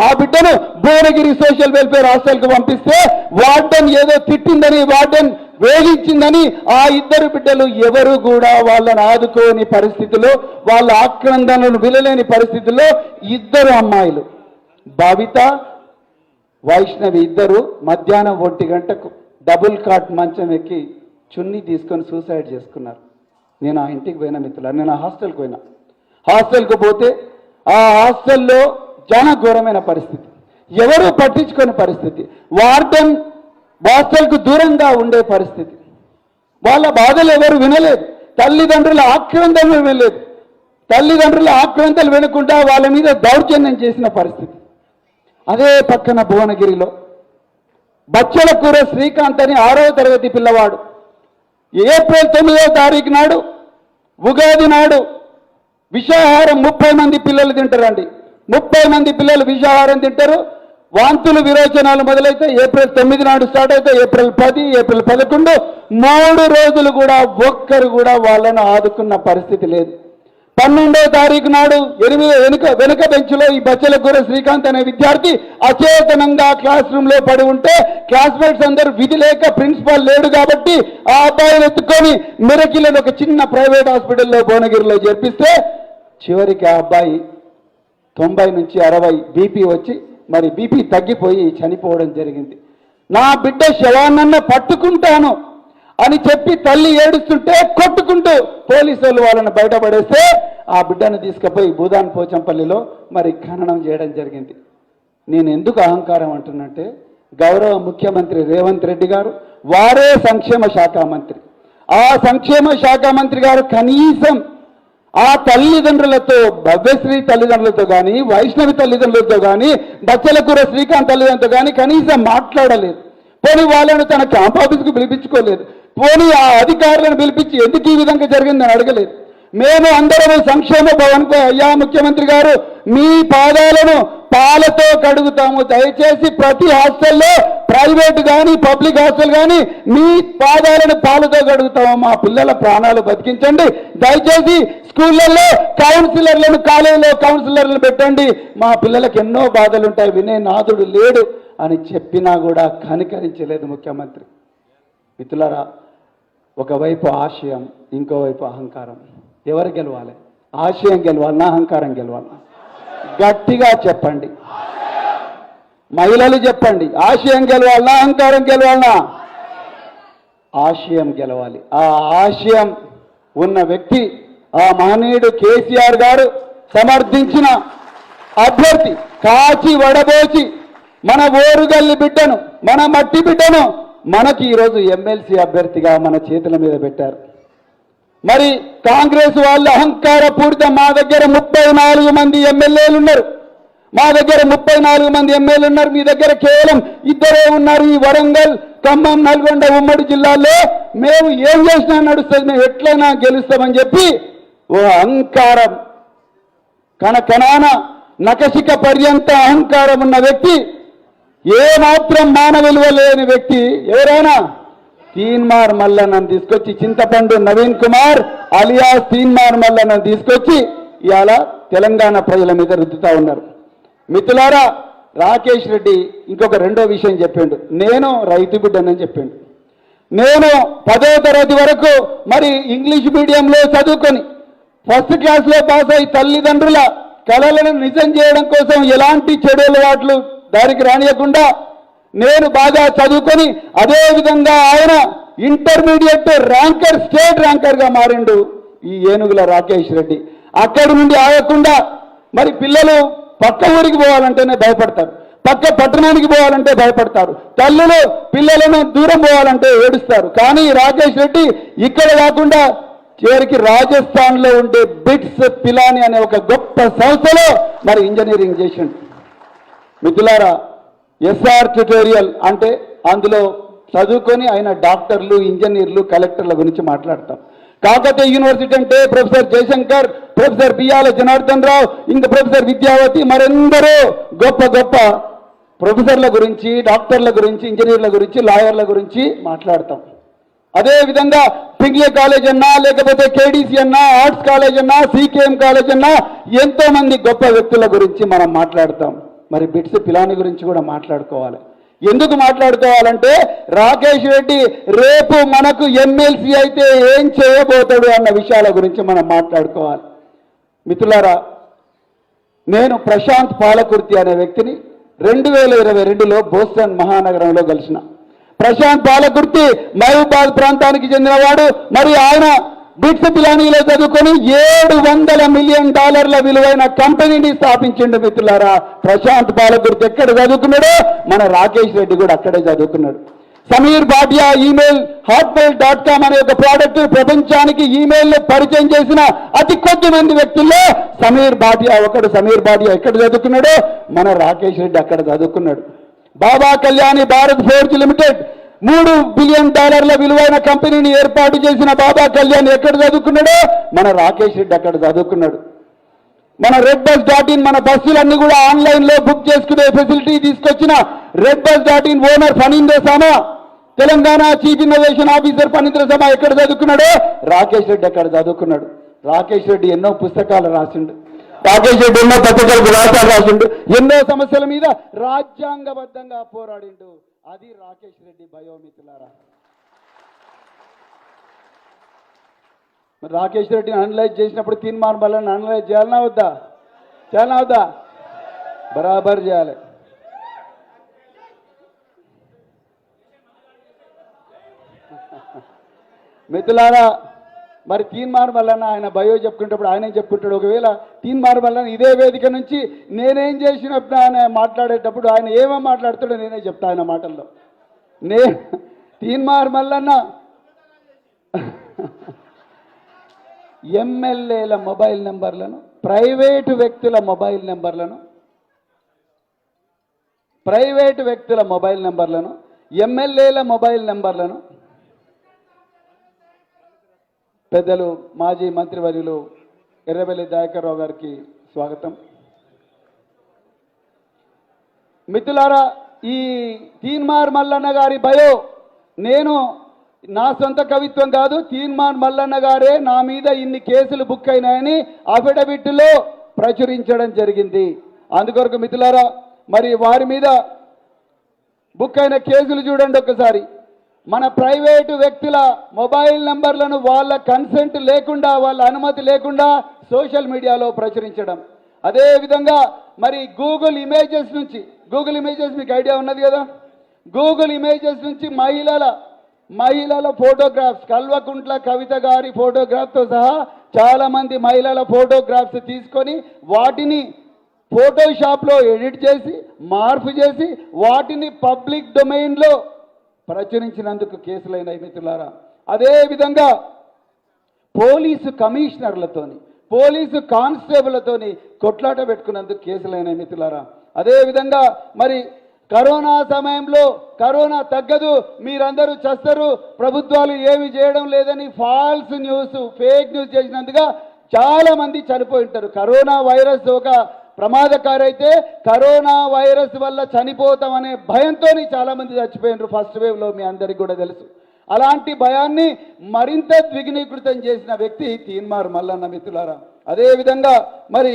ఆ బిడ్డను భువనగిరి సోషల్ వెల్ఫేర్ హాస్టల్కు పంపిస్తే వార్డెన్ ఏదో తిట్టిందని, వార్డెన్ వేధించిందని ఆ ఇద్దరు బిడ్డలు ఎవరు కూడా వాళ్ళని ఆదుకోని పరిస్థితిలో, వాళ్ళ ఆక్రందనను వినలేని పరిస్థితుల్లో ఇద్దరు అమ్మాయిలు భావిత వైష్ణవి ఇద్దరు మధ్యాహ్నం 1 గంటకు డబుల్ కాట్ మంచం ఎక్కి చున్నీ తీసుకొని సూసైడ్ చేసుకున్నారు. నేను ఆ ఇంటికి పోయినా మిత్రులు, నేను ఆ హాస్టల్కి పోయినా. హాస్టల్కి పోతే ఆ హాస్టల్లో చాలా ఘోరమైన పరిస్థితి, ఎవరు పట్టించుకునే పరిస్థితి, వార్డెన్ హాస్టల్కు దూరంగా ఉండే పరిస్థితి, వాళ్ళ బాధలు ఎవరు వినలేదు, తల్లిదండ్రుల ఆక్రందనలు వినలేదు, తల్లిదండ్రుల ఆక్రందనలు వినకుండా వాళ్ళ మీద దౌర్జన్యం చేసిన పరిస్థితి. అదే పక్కన భువనగిరిలో బచ్చలకూర శ్రీకాంత్ అని 6వ తరగతి పిల్లవాడు ఏప్రిల్ 9వ తారీఖు నాడు ఉగాది నాడు విషాహారం 30 మంది పిల్లలు తింటారండి. 30 మంది పిల్లలు విషాహారం తింటారు. వాంతులు విరోచనాలు మొదలైతే ఏప్రిల్ 9 నాడు స్టార్ట్ అయితే ఏప్రిల్ 10, ఏప్రిల్ 11 3 రోజులు కూడా ఒక్కరు కూడా వాళ్ళను ఆదుకున్న పరిస్థితి లేదు. 12వ తారీఖు నాడు వెనుక బెంచ్లో ఈ బచ్చలకూర శ్రీకాంత్ అనే విద్యార్థి అచేతనంగా క్లాస్ రూమ్ లో పడి ఉంటే క్లాస్మేట్స్ అందరూ విధి లేక ప్రిన్సిపాల్ లేడు కాబట్టి ఆ అబ్బాయిని ఎత్తుకొని మిరకిలను ఒక చిన్న ప్రైవేట్ హాస్పిటల్లో భువనగిరిలో చేర్పిస్తే చివరికి ఆ అబ్బాయి 90 నుంచి 60 బీపీ వచ్చి మరి బీపీ తగ్గిపోయి చనిపోవడం జరిగింది. నా బిడ్డ శవాన్నన్న పట్టుకుంటాను అని చెప్పి తల్లి ఏడుస్తుంటే కొట్టుకుంటూ పోలీసు వాళ్ళు వాళ్ళని బయటపడేస్తే ఆ బిడ్డను తీసుకుపోయి భూదాన్ పోచంపల్లిలో మరి ఖననం చేయడం జరిగింది. నేను ఎందుకు అహంకారం అంటున్నంటే, గౌరవ ముఖ్యమంత్రి రేవంత్ రెడ్డి గారు వారే సంక్షేమ శాఖ మంత్రి, ఆ సంక్షేమ శాఖ మంత్రి గారు కనీసం ఆ తల్లిదండ్రులతో, భవ్యశ్రీ తల్లిదండ్రులతో కానీ, వైష్ణవి తల్లిదండ్రులతో కానీ, బచ్చలకూర శ్రీకాంత్ తల్లిదండ్రులతో కానీ కనీసం మాట్లాడలేదు. పోనీ వాళ్ళను తన క్యాంప్ ఆఫీస్కు పిలిపించుకోలేదు. పోనీ ఆ అధికారులను పిలిపించి ఎందుకు ఈ విధంగా జరిగిందని అడగలేదు. మేము అందరము సంక్షేమ భవన్కు, అయ్యా ముఖ్యమంత్రి గారు మీ పాదాలను పాలతో కడుగుతాము, దయచేసి ప్రతి హాస్టల్లో ప్రైవేట్ కానీ పబ్లిక్ హాస్టల్ కానీ మీ పాదాలను పాలతో కడుగుతాము, మా పిల్లల ప్రాణాలు బతికించండి, దయచేసి స్కూళ్ళల్లో కౌన్సిలర్లను, కాలేజీలో కౌన్సిలర్లను పెట్టండి, మా పిల్లలకు ఎన్నో బాధలు ఉంటాయి, వినే నాదుడు లేడు అని చెప్పినా కూడా కనికరించలేదు ముఖ్యమంత్రి. మిత్రులారా, ఒకవైపు ఆశయం, ఇంకోవైపు అహంకారం. ఎవరు గెలవాలి? ఆశయం గెలవాలన్నా అహంకారం గెలవాలన్నా? గట్టిగా చెప్పండి, మహిళలు చెప్పండి, ఆశయం గెలవాలన్నా అహంకారం గెలవాలన్నా? ఆశయం గెలవాలి. ఆ ఆశయం ఉన్న వ్యక్తి ఆ మహనీయుడు కేసీఆర్ గారు సమర్థించిన అభ్యర్థి, కాచి వడబోచి మన ఓరుగల్లి బిడ్డను, మన మట్టి బిడ్డను మనకి ఈరోజు ఎమ్మెల్సీ అభ్యర్థిగా మన చేతుల మీద పెట్టారు. మరి కాంగ్రెస్ వాళ్ళు అహంకారపూరిత, మా దగ్గర 34 మంది ఎమ్మెల్యేలు ఉన్నారు, మా దగ్గర 34 మంది ఎమ్మెల్యేలు ఉన్నారు, మీ దగ్గర కేవలం 2 ఉన్నారు. ఈ వరంగల్, ఖమ్మం, నల్గొండ ఉమ్మడి జిల్లాల్లో మేము ఏం చేసినా నడుస్తుంది, మేము ఎట్లయినా గెలుస్తామని చెప్పి ఓ అహంకారం, కణకణాన నకసిక పర్యంత అహంకారం ఉన్న వ్యక్తి, ఏ మాత్రం మానవ విలువ లేని వ్యక్తి ఎవరైనా తీన్మార్ మల్లన్నను తీసుకొచ్చి, చింతపండు నవీన్ కుమార్ అలియాస్ తీన్మార్ మల్లన్నను తీసుకొచ్చి ఇవాళ తెలంగాణ ప్రజల మీద రుద్దుతా ఉన్నారు. మిత్రులారా, రాకేష్ రెడ్డి ఇంకొక రెండో విషయం చెప్పిండు, నేను రైతు బిడ్డనని చెప్పిండు. నేను 10వ తరగతి వరకు మరి ఇంగ్లీష్ మీడియంలో చదువుకొని ఫస్ట్ క్లాస్లో పాస్ అయి తల్లిదండ్రుల కలలను నిజం చేయడం కోసం ఎలాంటి చెడు అలవాట్లు దారికి రానియకుండా నేను బాగా చదువుకొని, అదే విధంగా ఆయన ఇంటర్మీడియట్ ర్యాంకర్, స్టేట్ ర్యాంకర్గా మారిండు ఈ ఏనుగుల రాకేష్ రెడ్డి. అక్కడి నుండి ఆగకుండా మరి పిల్లలు పక్క ఊరికి పోవాలంటేనే భయపడతారు, పక్క పట్టణానికి పోవాలంటే భయపడతారు, తల్లులు పిల్లలను దూరం పోవాలంటే ఏడుస్తారు. కానీ రాకేష్ రెడ్డి ఇక్కడ కాకుండా చివరికి రాజస్థాన్లో ఉండే బిట్స్ పిలాని అనే ఒక గొప్ప సంస్థలో మరి ఇంజనీరింగ్ చేసిండు. మిత్రులారా, ఎస్ఆర్ ట్యుటోరియల్ అంటే అందులో చదువుకొని ఆయన డాక్టర్లు, ఇంజనీర్లు, కలెక్టర్ల గురించి మాట్లాడతాం. కాకతీయ యూనివర్సిటీ అంటే ప్రొఫెసర్ జయశంకర్, ప్రొఫెసర్ బియ్యాల జనార్దన్ రావు, ఇంకా ప్రొఫెసర్ విద్యావతి, మరెందరో గొప్ప గొప్ప ప్రొఫెసర్ల గురించి, డాక్టర్ల గురించి, ఇంజనీర్ల గురించి, లాయర్ల గురించి మాట్లాడతాం. అదే విధంగా పింగ్లే కాలేజ్ అన్నా, లేకపోతే కేడీసీ అన్నా, ఆర్ట్స్ కాలేజ్ అన్నా, సికేఎం కాలేజ్ అన్నా, ఎంతో మంది గొప్ప వ్యక్తుల గురించి మనం మాట్లాడతాం. మరి బిట్స్ పిలాని గురించి కూడా మాట్లాడుకోవాలి. ఎందుకు మాట్లాడుకోవాలంటే రాకేష్ రెడ్డి రేపు మనకు ఎమ్మెల్సీ అయితే ఏం చేయబోతాడు అన్న విషయాల గురించి మనం మాట్లాడుకోవాలి. మిత్రులారా, నేను ప్రశాంత్ పాలకుర్తి అనే వ్యక్తిని 2022లో బోస్టన్ మహానగరంలో కలిసిన. ప్రశాంత్ పాలకుర్తి మహబూబాద్ ప్రాంతానికి చెందినవాడు. మరి ఆయన బిట్స్ పిలానీలో చదువుకొని $700 మిలియన్ విలువైన కంపెనీని స్థాపించిండు. మిత్రులారా, ప్రశాంత్ పాలకుర్తి ఎక్కడ చదువుకున్నాడో మన రాకేష్ రెడ్డి కూడా అక్కడే చదువుకున్నాడు. సమీర్ భాటియా ఈమెయిల్ hotmail.com అనే ఒక ప్రోడక్ట్ ప్రపంచానికి ఈమెయిల్ పరిచయం చేసిన అతి కొద్ది మంది వ్యక్తుల్లో సమీర్ భాటియా ఒకడు. సమీర్ భాటియా ఎక్కడ చదువుకున్నాడో మన రాకేష్ రెడ్డి అక్కడ చదువుకున్నాడు. బాబా కళ్యాణి భారత్ ఫోర్జ్ లిమిటెడ్ $3 బిలియన్ విలువైన కంపెనీని ఏర్పాటు చేసిన బాబా కళ్యాణ్ ఎక్కడ చదువుకున్నాడో మన రాకేష్ రెడ్డి అక్కడ చదువుకున్నాడు. మన redbus.in మన బస్సులన్నీ కూడా ఆన్లైన్లో బుక్ చేసుకునే ఫెసిలిటీ తీసుకొచ్చిన redbus.in owner Phanindra Sama, Telangana chief innovation officer Phanindra Sama ఎక్కడ చదువుకున్నాడో రాకేష్ రెడ్డి అక్కడ చదువుకున్నాడు. రాకేష్ రెడ్డి ఎన్నో పుస్తకాలు రాసిండు. రాకేష్ రెడ్డి ఎన్నో పత్రికలకు వ్యాసాలు రాసిండు. ఎన్నో సమస్యల మీద రాజ్యాంగబద్ధంగా పోరాడిండు. అది రాకేష్ రెడ్డి బయోమిత్రులారా. మరి రాకేష్ రెడ్డిని అనలైజ్ చేసినప్పుడు తీర్మానం వల్ల అనలైజ్ చేయాలన్నా వద్దా? చేయాలన్నా వద్దా? బరాబర్ చేయాలి. మిత్రులారా, మరి తీన్మార్ మల్లన్న ఆయన బయో చెప్పుకునేటప్పుడు ఆయనే చెప్పుకుంటాడు. ఒకవేళ తీన్మార్ మల్లన్న ఇదే వేదిక నుంచి నేనేం చేసినప్పుడు ఆయన మాట్లాడేటప్పుడు ఆయన ఏమో మాట్లాడుతాడో నేనే చెప్తా ఆయన మాటల్లో. తీన్మార్ మల్లన్న ఎమ్మెల్యేల మొబైల్ నెంబర్లను, ప్రైవేటు వ్యక్తుల మొబైల్ నెంబర్లను, ఎమ్మెల్యేల మొబైల్ నెంబర్లను పెద్దలు మాజీ మంత్రివర్యులు ఎర్రబెల్లి దయాకర్ రావు గారికి స్వాగతం. మిత్రులారా, ఈ తీన్మార్ మల్లన్న గారి బయో నేను నా సొంత కవిత్వం కాదు, తీన్మార్ మల్లన్న గారే నా మీద ఇన్ని కేసులు బుక్ అయినాయని అఫిడవిట్లో ప్రచురించడం జరిగింది. అందుకొరకు మిత్రులారా, మరి వారి మీద బుక్ అయిన కేసులు చూడండి ఒకసారి. మన ప్రైవేటు వ్యక్తుల మొబైల్ నెంబర్లను వాళ్ళ కన్సెంట్ లేకుండా, వాళ్ళ అనుమతి లేకుండా సోషల్ మీడియాలో ప్రచురించడం. అదేవిధంగా మరి గూగుల్ ఇమేజెస్ నుంచి, గూగుల్ ఇమేజెస్ మీకు ఐడియా ఉన్నది కదా, గూగుల్ ఇమేజెస్ నుంచి మహిళల ఫోటోగ్రాఫ్స్, కల్వకుంట్ల కవిత గారి ఫోటోగ్రాఫ్తో సహా చాలామంది మహిళల ఫోటోగ్రాఫ్స్ తీసుకొని వాటిని ఫోటోషాప్లో ఎడిట్ చేసి మార్పు చేసి వాటిని పబ్లిక్ డొమైన్లో ప్రచురించినందుకు కేసులైనాయి మిత్రులారా. అదేవిధంగా పోలీసు కమిషనర్లతోని, పోలీసు కానిస్టేబుళ్లతోని కొట్లాట పెట్టుకున్నందుకు కేసులైనాయి మిత్రులారా. అదేవిధంగా మరి కరోనా సమయంలో కరోనా తగ్గదు, మీరందరూ చస్తారు, ప్రభుత్వాలు ఏమి చేయడం లేదని ఫాల్స్ న్యూస్, ఫేక్ న్యూస్ చేసినందుగా చాలా మంది చనిపోయి ఉంటారు. కరోనా వైరస్ ఒక ప్రమాదకారి అయితే కరోనా వైరస్ వల్ల చనిపోతామనే భయంతో చాలా మంది చచ్చిపోయినారు ఫస్ట్ వేవ్లో, మీ అందరికీ కూడా తెలుసు. అలాంటి భయాన్ని మరింత ద్విగుణీకృతం చేసిన వ్యక్తి తీన్మార్ మల్లన్న మిత్రులారా. అదేవిధంగా మరి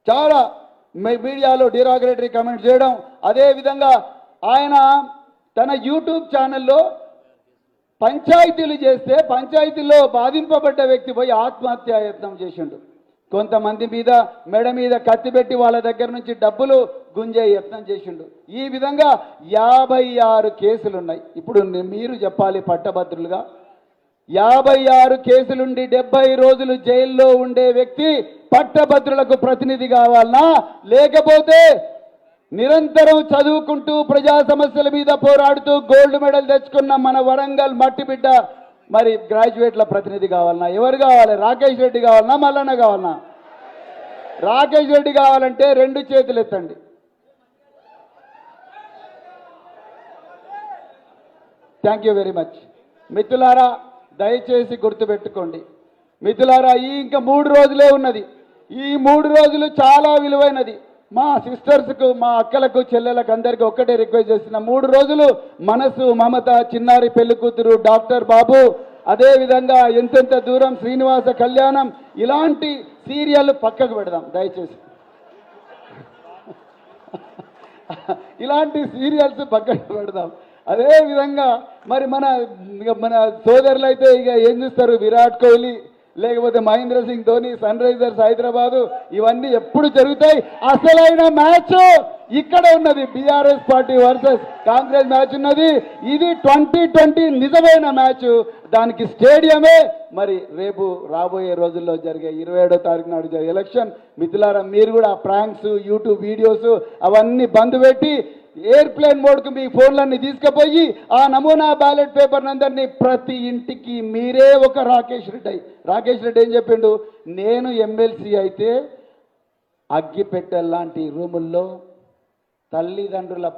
చాలా మీడియాలో డిరాగరేటరీ కామెంట్ చేయడం, అదేవిధంగా ఆయన తన యూట్యూబ్ ఛానల్లో పంచాయతీలు చేస్తే పంచాయతీల్లో బాధింపబడ్డ వ్యక్తి పోయి ఆత్మహత్యా యత్నం చేసిండు. కొంతమంది మీద మెడ మీద కత్తి పెట్టి వాళ్ళ దగ్గర నుంచి డబ్బులు గుంజే యత్నం చేసిండు. ఈ విధంగా 56 కేసులున్నాయి. ఇప్పుడు మీరు చెప్పాలి పట్టభద్రులుగా, 56 కేసులుండి 70 రోజులు జైల్లో ఉండే వ్యక్తి పట్టభద్రులకు ప్రతినిధి కావాలనా, లేకపోతే నిరంతరం చదువుకుంటూ ప్రజా సమస్యల మీద పోరాడుతూ గోల్డ్ మెడల్ తెచ్చుకున్న మన వరంగల్ మట్టిబిడ్డ మరి గ్రాడ్యుయేట్ల ప్రతినిధి కావాలన్నా ఎవరు కావాలి? రాకేష్ రెడ్డి కావాలన్నా మల్లన్న కావాలన్నా? రాకేష్ రెడ్డి కావాలంటే 2 చేతులు ఎత్తండి. Thank you very much. మిత్రులారా దయచేసి గుర్తుపెట్టుకోండి మిత్రులారా, ఇంకా 3 రోజులే ఉన్నది. ఈ 3 రోజులు చాలా విలువైనది. మా సిస్టర్స్కు, మా అక్కలకు, చెల్లెలకు అందరికీ ఒక్కటే రిక్వెస్ట్ చేస్తున్నా, 3 రోజులు మనసు, మమత, చిన్నారి పెళ్లి కూతురు, డాక్టర్ బాబు, అదేవిధంగా ఎంతెంత దూరం, శ్రీనివాస కళ్యాణం, ఇలాంటి సీరియల్ పక్కకు పెడదాం దయచేసి. ఇలాంటి సీరియల్స్ పక్కకు పెడదాం. అదేవిధంగా మరి మన సోదరులు అయితే ఇక ఏం చూస్తారు? విరాట్ కోహ్లీ, లేకపోతే మహేంద్ర సింగ్ ధోని, సన్ రైజర్స్ హైదరాబాదు, ఇవన్నీ ఎప్పుడు జరుగుతాయి? అసలైన మ్యాచ్ ఇక్కడ ఉన్నది. BRS party versus Congress match ఉన్నది. ఇది 2020 నిజమైన మ్యాచ్. దానికి స్టేడియమే మరి రేపు రాబోయే రోజుల్లో జరిగే 27వ తారీఖు నాడు జరిగే ఎలక్షన్. మిత్రులారా, మీరు కూడా ప్రాంక్స్, యూట్యూబ్ వీడియోస్ అవన్నీ బంద్ పెట్టి ఎయిర్ప్లేన్ మోడ్కు మీ ఫోన్లన్నీ తీసుకుపోయి ఆ నమూనా బ్యాలెట్ పేపర్ అందరినీ ప్రతి ఇంటికి మీరే ఒక రాకేష్ రెడ్డి ఏం చెప్పిండు? నేను ఎమ్మెల్సీ అయితే అగ్గిపెట్టెల్లాంటి రూముల్లో తల్లిదండ్రుల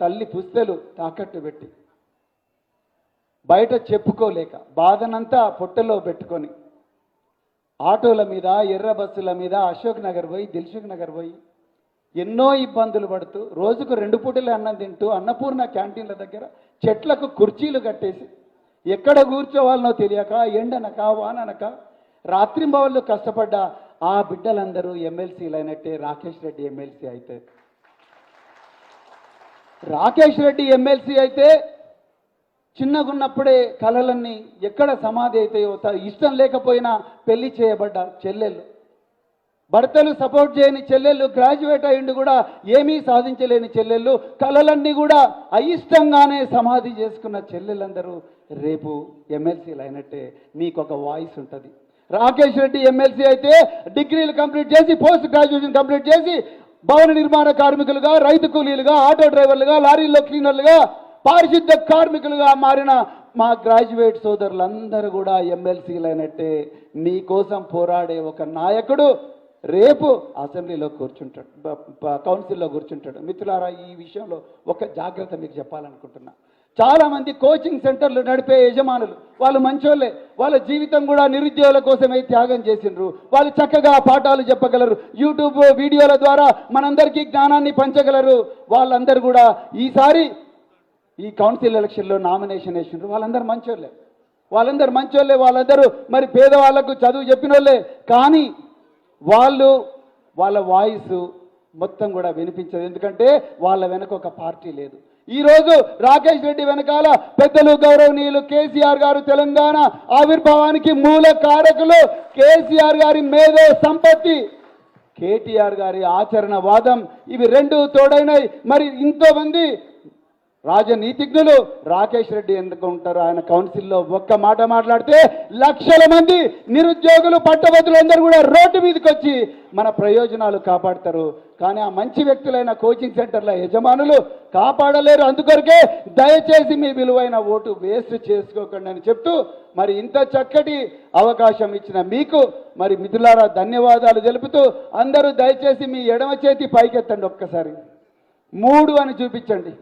తల్లి పుస్తలు తాకట్టు పెట్టి బయట చెప్పుకోలేక బాధనంతా పొట్టలో పెట్టుకొని ఆటోల మీద, ఎర్ర బస్సుల మీద అశోక్ నగర్ పోయి, దిల్సుఖ్ నగర్ పోయి ఎన్నో ఇబ్బందులు పడుతూ రోజుకు 2 పూటలే అన్నం తింటూ అన్నపూర్ణ క్యాంటీన్ల దగ్గర చెట్లకు కుర్చీలు కట్టేసి ఎక్కడ కూర్చోవాలనో తెలియక, ఎండనక, వాననక, రాత్రింబవళ్ళు కష్టపడ్డ ఆ బిడ్డలందరూ ఎమ్మెల్సీలు అయినట్టే రాకేష్ రెడ్డి ఎమ్మెల్సీ అయితే. రాకేష్ రెడ్డి ఎమ్మెల్సీ అయితే చిన్నగున్నప్పుడే కలలన్నీ ఎక్కడ సమాధి అవుతాయో, ఇష్టం లేకపోయినా పెళ్లి చేయబడ్డ చెల్లెళ్ళు, భర్తలు సపోర్ట్ చేయని చెల్లెళ్ళు, గ్రాడ్యుయేట్ అయ్యిండు కూడా ఏమీ సాధించలేని చెల్లెళ్ళు, కలలన్నీ కూడా అయిష్టంగానే సమాధి చేసుకున్న చెల్లెళ్ళందరూ రేపు ఎమ్మెల్సీలు అయినట్టే. మీకు ఒక వాయిస్ ఉంటుంది. రాకేష్ రెడ్డి ఎమ్మెల్సీ అయితే డిగ్రీలు కంప్లీట్ చేసి, పోస్ట్ గ్రాడ్యుయేషన్ కంప్లీట్ చేసి, భవన నిర్మాణ కార్మికులుగా, రైతు కూలీలుగా, ఆటో డ్రైవర్లుగా, లారీల్లో క్లీనర్లుగా, పారిశుద్ధ కార్మికులుగా మారిన మా గ్రాడ్యుయేట్ సోదరులందరూ కూడా ఎమ్మెల్సీలు అయినట్టే. మీకోసం పోరాడే ఒక నాయకుడు రేపు అసెంబ్లీలో కూర్చుంటాడు, కౌన్సిల్లో కూర్చుంటాడు. మిత్రులారా, ఈ విషయంలో ఒక జాగ్రత్త మీకు చెప్పాలనుకుంటున్నా. చాలామంది కోచింగ్ సెంటర్లు నడిపే యజమానులు వాళ్ళు మంచోళ్ళే, వాళ్ళ జీవితం కూడా నిరుద్యోగుల కోసమే త్యాగం చేసిండ్రు. వాళ్ళు చక్కగా పాఠాలు చెప్పగలరు, యూట్యూబ్ వీడియోల ద్వారా మనందరికీ జ్ఞానాన్ని పంచగలరు. వాళ్ళందరూ కూడా ఈసారి ఈ కౌన్సిల్ ఎలక్షన్లో నామినేషన్ వేసిండ్రు. వాళ్ళందరూ మంచోళ్ళే, వాళ్ళందరూ మరి పేదవాళ్లకు చదువు చెప్పిన వాళ్ళే. కానీ వాళ్ళ వాయిస్ మొత్తం కూడా వినిపించదు. ఎందుకంటే వాళ్ళ వెనక ఒక పార్టీ లేదు. ఈరోజు రాకేష్ రెడ్డి వెనకాల పెద్దలు గౌరవనీయులు కేసీఆర్ గారు, తెలంగాణ ఆవిర్భావానికి మూల కారకులు కేసీఆర్ గారి మేధో సంపత్తి, కేటీఆర్ గారి ఆచరణవాదం, ఇవి 2 తోడైనాయి. మరి ఎంతో మంది రాజనీతిజ్ఞులు రాకేష్ రెడ్డి ఎందుకు ఉంటారు? ఆయన కౌన్సిల్లో ఒక్క మాట మాట్లాడితే లక్షల మంది నిరుద్యోగులు, పట్టభద్రులు అందరూ కూడా రోడ్డు మీదకి వచ్చి మన ప్రయోజనాలు కాపాడతారు. కానీ ఆ మంచి వ్యక్తులైన కోచింగ్ సెంటర్ల యజమానులు కాపాడలేరు. అందుకొరకే దయచేసి మీ విలువైన ఓటు వేస్ట్ చేసుకోకండి అని చెప్తూ, మరి ఇంత చక్కటి అవకాశం ఇచ్చిన మీకు మరి మిత్రులారా ధన్యవాదాలు తెలుపుతూ, అందరూ దయచేసి మీ ఎడమ చేతి పైకెత్తండి ఒక్కసారి. 3 అని చూపించండి.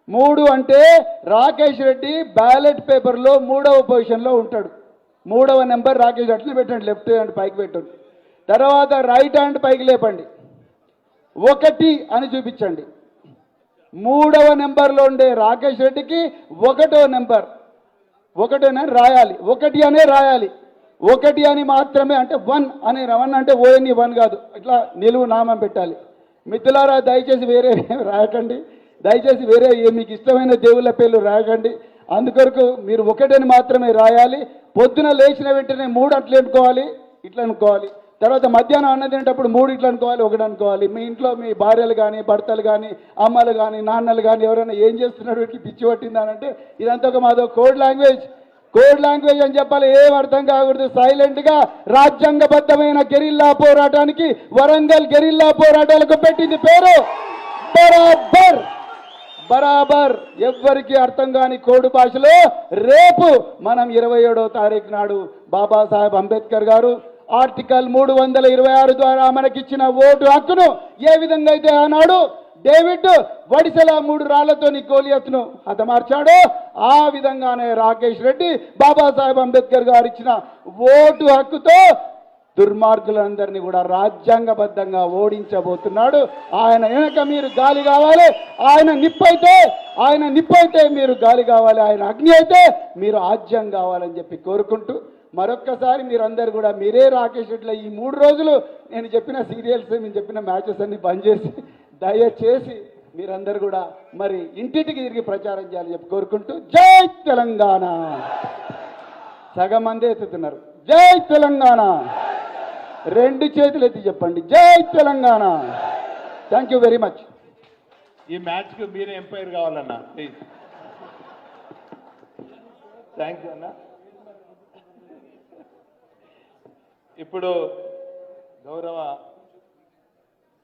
3 అంటే రాకేష్ రెడ్డి బ్యాలెట్ పేపర్లో 3వ పొజిషన్లో ఉంటాడు. 3వ నెంబర్ రాకేష్, అట్లనే పెట్టండి, లెఫ్ట్ హ్యాండ్ పైకి పెట్టండి. తర్వాత రైట్ హ్యాండ్ పైకి లేపండి. 1 అని చూపించండి. 3వ నెంబర్లో ఉండే రాకేష్ రెడ్డికి 1వ నెంబర్, 1 రాయాలి, 1 అనే రాయాలి. 1 అని మాత్రమే, అంటే 1 అని, 1 అంటే ఓఎన్ఈ 1 కాదు, ఇట్లా నిలువు నామం పెట్టాలి. మిత్రులారా దయచేసి వేరే రాయకండి, దయచేసి వేరే మీకు ఇష్టమైన దేవుళ్ళ పేర్లు రాయకండి. అందుకొరకు మీరు 1 అని మాత్రమే రాయాలి. పొద్దున లేచిన వెంటనే 3 అట్లా అనుకోవాలి, ఇట్లా అనుకోవాలి. తర్వాత మధ్యాహ్నం అన్నం తినేటప్పుడు 3 ఇట్లా అనుకోవాలి, 1 అనుకోవాలి. మీ ఇంట్లో మీ భార్యలు కానీ, భర్తలు కానీ, అమ్మలు కానీ, నాన్నలు కానీ ఎవరైనా ఏం చేస్తున్నాడు, వీటికి పిచ్చి పట్టిందానంటే ఇదంతా ఒక మాదో కోడ్ లాంగ్వేజ్ అని చెప్పాలి. ఏం అర్థం కాకూడదు. సైలెంట్గా రాజ్యాంగబద్ధమైన గెరిల్లా పోరాటానికి, వరంగల్ గెరిల్లా పోరాటాలకు పెట్టింది పేరు బరాబర్ ఎవ్వరికి అర్థం కాని కోడ్ భాషలో రేపు మనం 27వ తారీఖు నాడు బాబాసాహెబ్ అంబేద్కర్ గారు ఆర్టికల్ 326 ద్వారా మనకిచ్చిన ఓటు హక్కును ఏ విధంగా అయితే ఆనాడు డేవిడ్ వడిసెల 3 రాళ్లతోని గోలియత్ను హతమార్చాడో ఆ విధంగానే రాకేష్ రెడ్డి బాబాసాహెబ్ అంబేద్కర్ గారు ఇచ్చిన ఓటు హక్కుతో దుర్మార్గులందరినీ కూడా రాజ్యాంగబద్ధంగా ఓడించబోతున్నాడు. ఆయన వెనక మీరు గాలి కావాలి, ఆయన నిప్పైతే మీరు గాలి కావాలి, ఆయన అగ్ని అయితే మీరు ఆజ్యం కావాలని చెప్పి కోరుకుంటూ మరొక్కసారి మీరందరూ కూడా మీరే రాకేష్ రెడ్డిలో ఈ 3 రోజులు నేను చెప్పిన సీరియల్స్ నేను చెప్పిన మ్యాచెస్ అన్ని బంద్ చేసి దయచేసి మీరందరూ కూడా మరి ఇంటింటికి తిరిగి ప్రచారం చేయాలని చెప్పి కోరుకుంటూ జై తెలంగాణ. సగం మంది ఎత్తుతున్నారు జై తెలంగాణ, 2 చేతులు ఎత్తి చెప్పండి జై Telangana. Thank you very much. ఈ మ్యాచ్ కు మీరే ఎంపైర్ కావాలన్నా ప్లీజ్. థ్యాంక్ యూ అన్న. ఇప్పుడు గౌరవ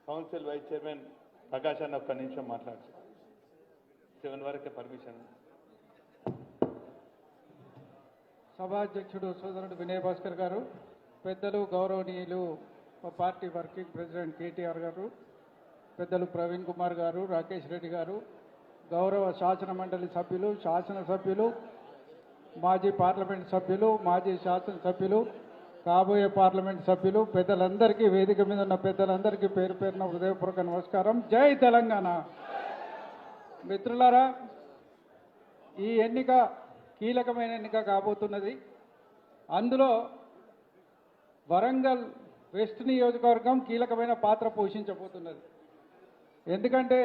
కౌన్సిల్ వైస్ చైర్మన్ ప్రకాష్ అన్న ఒక్క నిమిషం మాట్లాడుతూ 7 వరకే పర్మిషన్. సభాధ్యక్షుడు సోదరుడు వినయ్ భాస్కర్ గారు, పెద్దలు గౌరవనీయులు మా పార్టీ వర్కింగ్ ప్రెసిడెంట్ కేటీఆర్ గారు, పెద్దలు ప్రవీణ్ కుమార్ గారు, రాకేష్ రెడ్డి గారు, గౌరవ శాసన మండలి సభ్యులు, శాసనసభ్యులు, మాజీ పార్లమెంట్ సభ్యులు, మాజీ శాసనసభ్యులు, కాబోయే పార్లమెంట్ సభ్యులు, పెద్దలందరికీ, వేదిక మీద ఉన్న పెద్దలందరికీ పేరు పేరున హృదయపూర్వక నమస్కారం. జై తెలంగాణ. మిత్రులారా, ఈ ఎన్నిక కీలకమైన ఎన్నిక కాబోతున్నది. అందులో వరంగల్ వెస్ట్ నియోజకవర్గం కీలకమైన పాత్ర పోషించబోతున్నది. ఎందుకంటే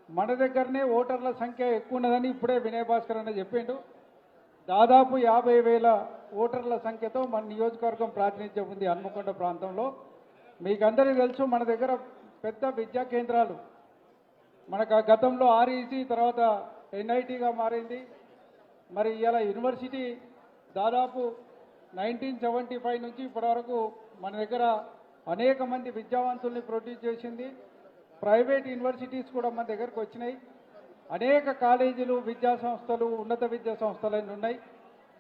మన దగ్గరనే ఓటర్ల సంఖ్య ఎక్కువ ఉన్నదని ఇప్పుడే వినయ్ భాస్కర్ అన్న చెప్పిండు. దాదాపు 50,000 ఓటర్ల సంఖ్యతో మన నియోజకవర్గం ప్రాతినిధ్యం ఉంది హన్మకొండ ప్రాంతంలో. మీకు అందరికీ తెలుసు, మన దగ్గర పెద్ద విద్యా కేంద్రాలు, మనకు గతంలో ఆర్ఈసీ తర్వాత ఎన్ఐటీగా మారింది. మరి ఇలా యూనివర్సిటీ దాదాపు 1975 నుంచి ఇప్పటివరకు మన దగ్గర అనేక మంది విద్యావంతుల్ని ప్రొడ్యూస్ చేసింది. ప్రైవేట్ యూనివర్సిటీస్ కూడా మన దగ్గరకు వచ్చినాయి. అనేక కాలేజీలు, విద్యా సంస్థలు, ఉన్నత విద్యా సంస్థలు అన్నీ ఉన్నాయి.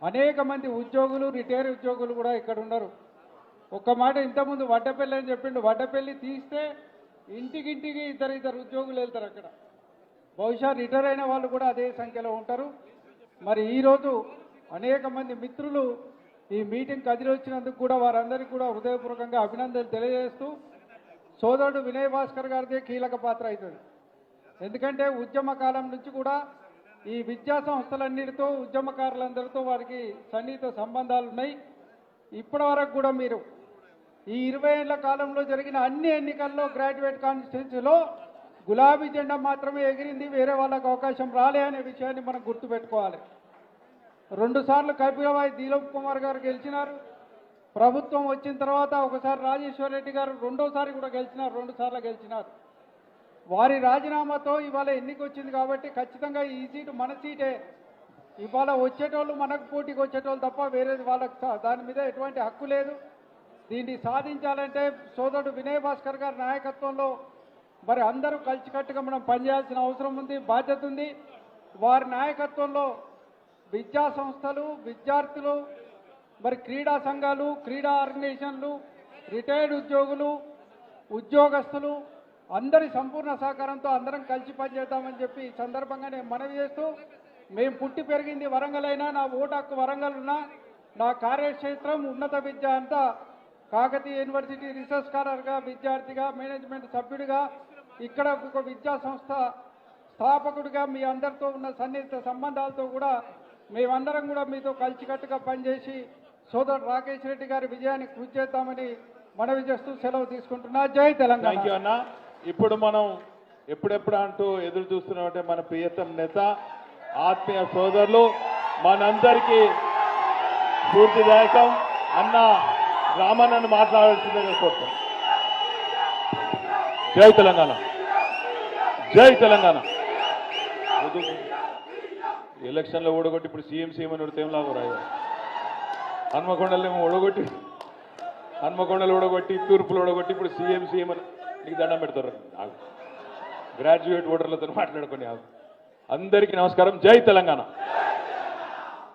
అనేక మంది ఉద్యోగులు, రిటైర్ ఉద్యోగులు కూడా ఇక్కడ ఉన్నారు. ఒక్క మాట ఇంతకుముందు వడ్డపల్లి అని చెప్పిండు, వడ్డపల్లి తీస్తే ఇంటికింటికి ఇద్దరు ఉద్యోగులు వెళ్తారు అక్కడ. బహుశా రిటైర్ అయిన వాళ్ళు కూడా అదే సంఖ్యలో ఉంటారు. మరి ఈరోజు అనేక మంది మిత్రులు ఈ మీటింగ్ కదిలి వచ్చినందుకు కూడా వారందరికీ కూడా హృదయపూర్వకంగా అభినందనలు తెలియజేస్తూ, సోదరుడు వినయ్ భాస్కర్ గారిదే కీలక పాత్ర అవుతుంది. ఎందుకంటే ఉద్యమ కాలం నుంచి కూడా ఈ విద్యా సంస్థలన్నిటితో, ఉద్యమకారులందరితో వారికి సన్నిహిత సంబంధాలు ఉన్నాయి. ఇప్పటి వరకు కూడా మీరు ఈ 20 ఏళ్ల కాలంలో జరిగిన అన్ని ఎన్నికల్లో గ్రాడ్యుయేట్ కాన్స్టిట్యున్సీలో గులాబీ జెండా మాత్రమే ఎగిరింది, వేరే వాళ్ళకు అవకాశం రాలే అనే విషయాన్ని మనం గుర్తుపెట్టుకోవాలి. 2 సార్లు కపిలవాయి దిలీప్ కుమార్ గారు గెలిచినారు. ప్రభుత్వం వచ్చిన తర్వాత ఒకసారి రాజేశ్వర్ రెడ్డి గారు రెండోసారి కూడా గెలిచినారు, 2 సార్లు గెలిచినారు. వారి రాజీనామాతో ఇవాళ ఎన్నిక వచ్చింది కాబట్టి ఖచ్చితంగా ఈ సీటు మన సీటే. ఇవాళ వచ్చేటోళ్ళు మనకు పోటీకి వచ్చేటోళ్ళు తప్ప వేరేది వాళ్ళకి దాని మీద ఎటువంటి హక్కు లేదు. దీన్ని సాధించాలంటే సోదరుడు వినయ్ భాస్కర్ గారి నాయకత్వంలో మరి అందరూ కలిసికట్టుగా మనం పనిచేయాల్సిన అవసరం ఉంది, బాధ్యత ఉంది. వారి నాయకత్వంలో విద్యా సంస్థలు, విద్యార్థులు, మరి క్రీడా సంఘాలు, క్రీడా ఆర్గనైజేషన్లు, రిటైర్డ్ ఉద్యోగులు, ఉద్యోగస్తులు అందరి సంపూర్ణ సహకారంతో అందరం కలిసి పనిచేద్దామని చెప్పి ఈ సందర్భంగా నేను మనవి చేస్తూ, మేము పుట్టి పెరిగింది వరంగల్ అయినా, నా ఓటు హక్కు వరంగల్ ఉన్నా, నా కార్యక్షేత్రం ఉన్నత విద్య అంతా కాకతీయ యూనివర్సిటీ రీసెర్చ్ స్కాలర్గా, విద్యార్థిగా, మేనేజ్మెంట్ సభ్యుడిగా, ఇక్కడ ఒక విద్యా సంస్థ స్థాపకుడిగా మీ అందరితో ఉన్న సన్నిహిత సంబంధాలతో కూడా మేమందరం కూడా మీతో కలిసికట్టుగా పనిచేసి సోదరుడు రాకేష్ రెడ్డి గారి విజయాన్ని కృషి చేద్దామని మనవి చేస్తూ సెలవు తీసుకుంటున్నా. జై తెలంగాణ. థ్యాంక్ యూ అన్న. ఇప్పుడు మనం ఎప్పుడెప్పుడు అంటూ ఎదురు చూస్తున్నామంటే మన ప్రియతమ నేత, ఆత్మీయ సోదరులు, మనందరికీ స్ఫూర్తిదాయకం అన్న రామన్నను మాట్లాడాల్సిందిగా కోరుతాం. జై తెలంగాణ, జై తెలంగాణ. ఎలక్షన్లో ఓడగొట్టి ఇప్పుడు సీఎం అని ఉడితే ఏం లాభం రాయ. హన్మకొండలో ఓడగొట్టి, హన్మకొండలు ఓడగొట్టి, తూర్పులు ఓడగొట్టి ఇప్పుడు సీఎం అని నీకు దండం పెడతారు. గ్రాడ్యుయేట్ ఓటర్లతో మాట్లాడుకొని అందరికీ నమస్కారం. జై తెలంగాణ.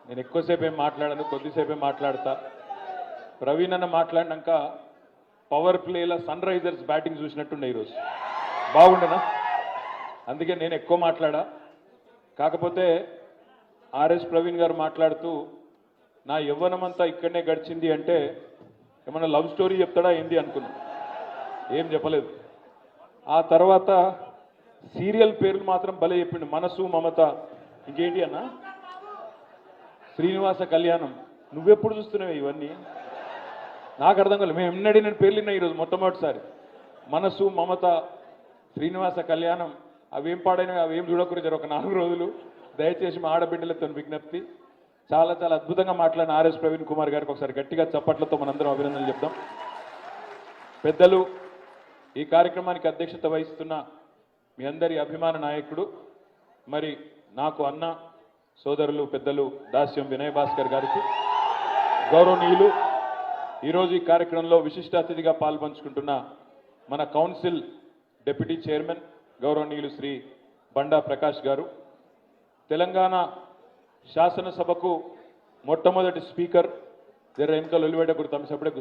నేను ఎక్కువసేపు ఏం మాట్లాడాను, కొద్దిసేపే మాట్లాడతా. ప్రవీణ్ అన్న మాట్లాడినాక పవర్ ప్లేల సన్ రైజర్స్ బ్యాటింగ్ చూసినట్టుండే ఈరోజు. బాగుండేనా? అందుకే నేను ఎక్కువ మాట్లాడా. కాకపోతే ఆర్ఎస్ ప్రవీణ్ గారు మాట్లాడుతూ నా యవ్వనమంతా ఇక్కడనే గడిచింది అంటే ఏమన్నా లవ్ స్టోరీ చెప్తాడా ఏంది అనుకున్నా. ఏం చెప్పలేదు. ఆ తర్వాత సీరియల్ పేర్లు మాత్రం భలే చెప్పిండు. మనసు, మమత, ఇంకేంటి అన్న, శ్రీనివాస కళ్యాణం. నువ్వెప్పుడు చూస్తున్నావు ఇవన్నీ? నాకు అర్థం కాలేదు. మేము ఎన్నడీ నేను పేర్లు విన్నా ఈరోజు మొట్టమొదటిసారి. మనసు, మమత, శ్రీనివాస కళ్యాణం. అవేం పాడైనా అవేం చూడకూడదు. ఒక 4 రోజులు దయచేసి మా ఆడబిడ్డలతో విజ్ఞప్తి. చాలా చాలా అద్భుతంగా మాట్లాడిన ఆర్ఎస్ ప్రవీణ్ కుమార్ గారికి ఒకసారి గట్టిగా చప్పట్లతో మనందరం అభినందనలు చెప్దాం. పెద్దలు, ఈ కార్యక్రమానికి అధ్యక్షత వహిస్తున్న మీ అందరి అభిమాన నాయకుడు, మరి నాకు అన్న సోదరులు పెద్దలు దాస్యం వినయ్ భాస్కర్ గారికి, గౌరవనీయులు ఈరోజు ఈ కార్యక్రమంలో విశిష్ట అతిథిగా పాల్పంచుకుంటున్న మన కౌన్సిల్ డిప్యూటీ చైర్మన్ గౌరవనీయులు శ్రీ బండా ప్రకాష్ గారు, తెలంగాణ శాసనసభకు మొట్టమొదటి స్పీకర్ జర ఎన్నికలు ఒలివేటప్పుడు తమ సభ్యుడే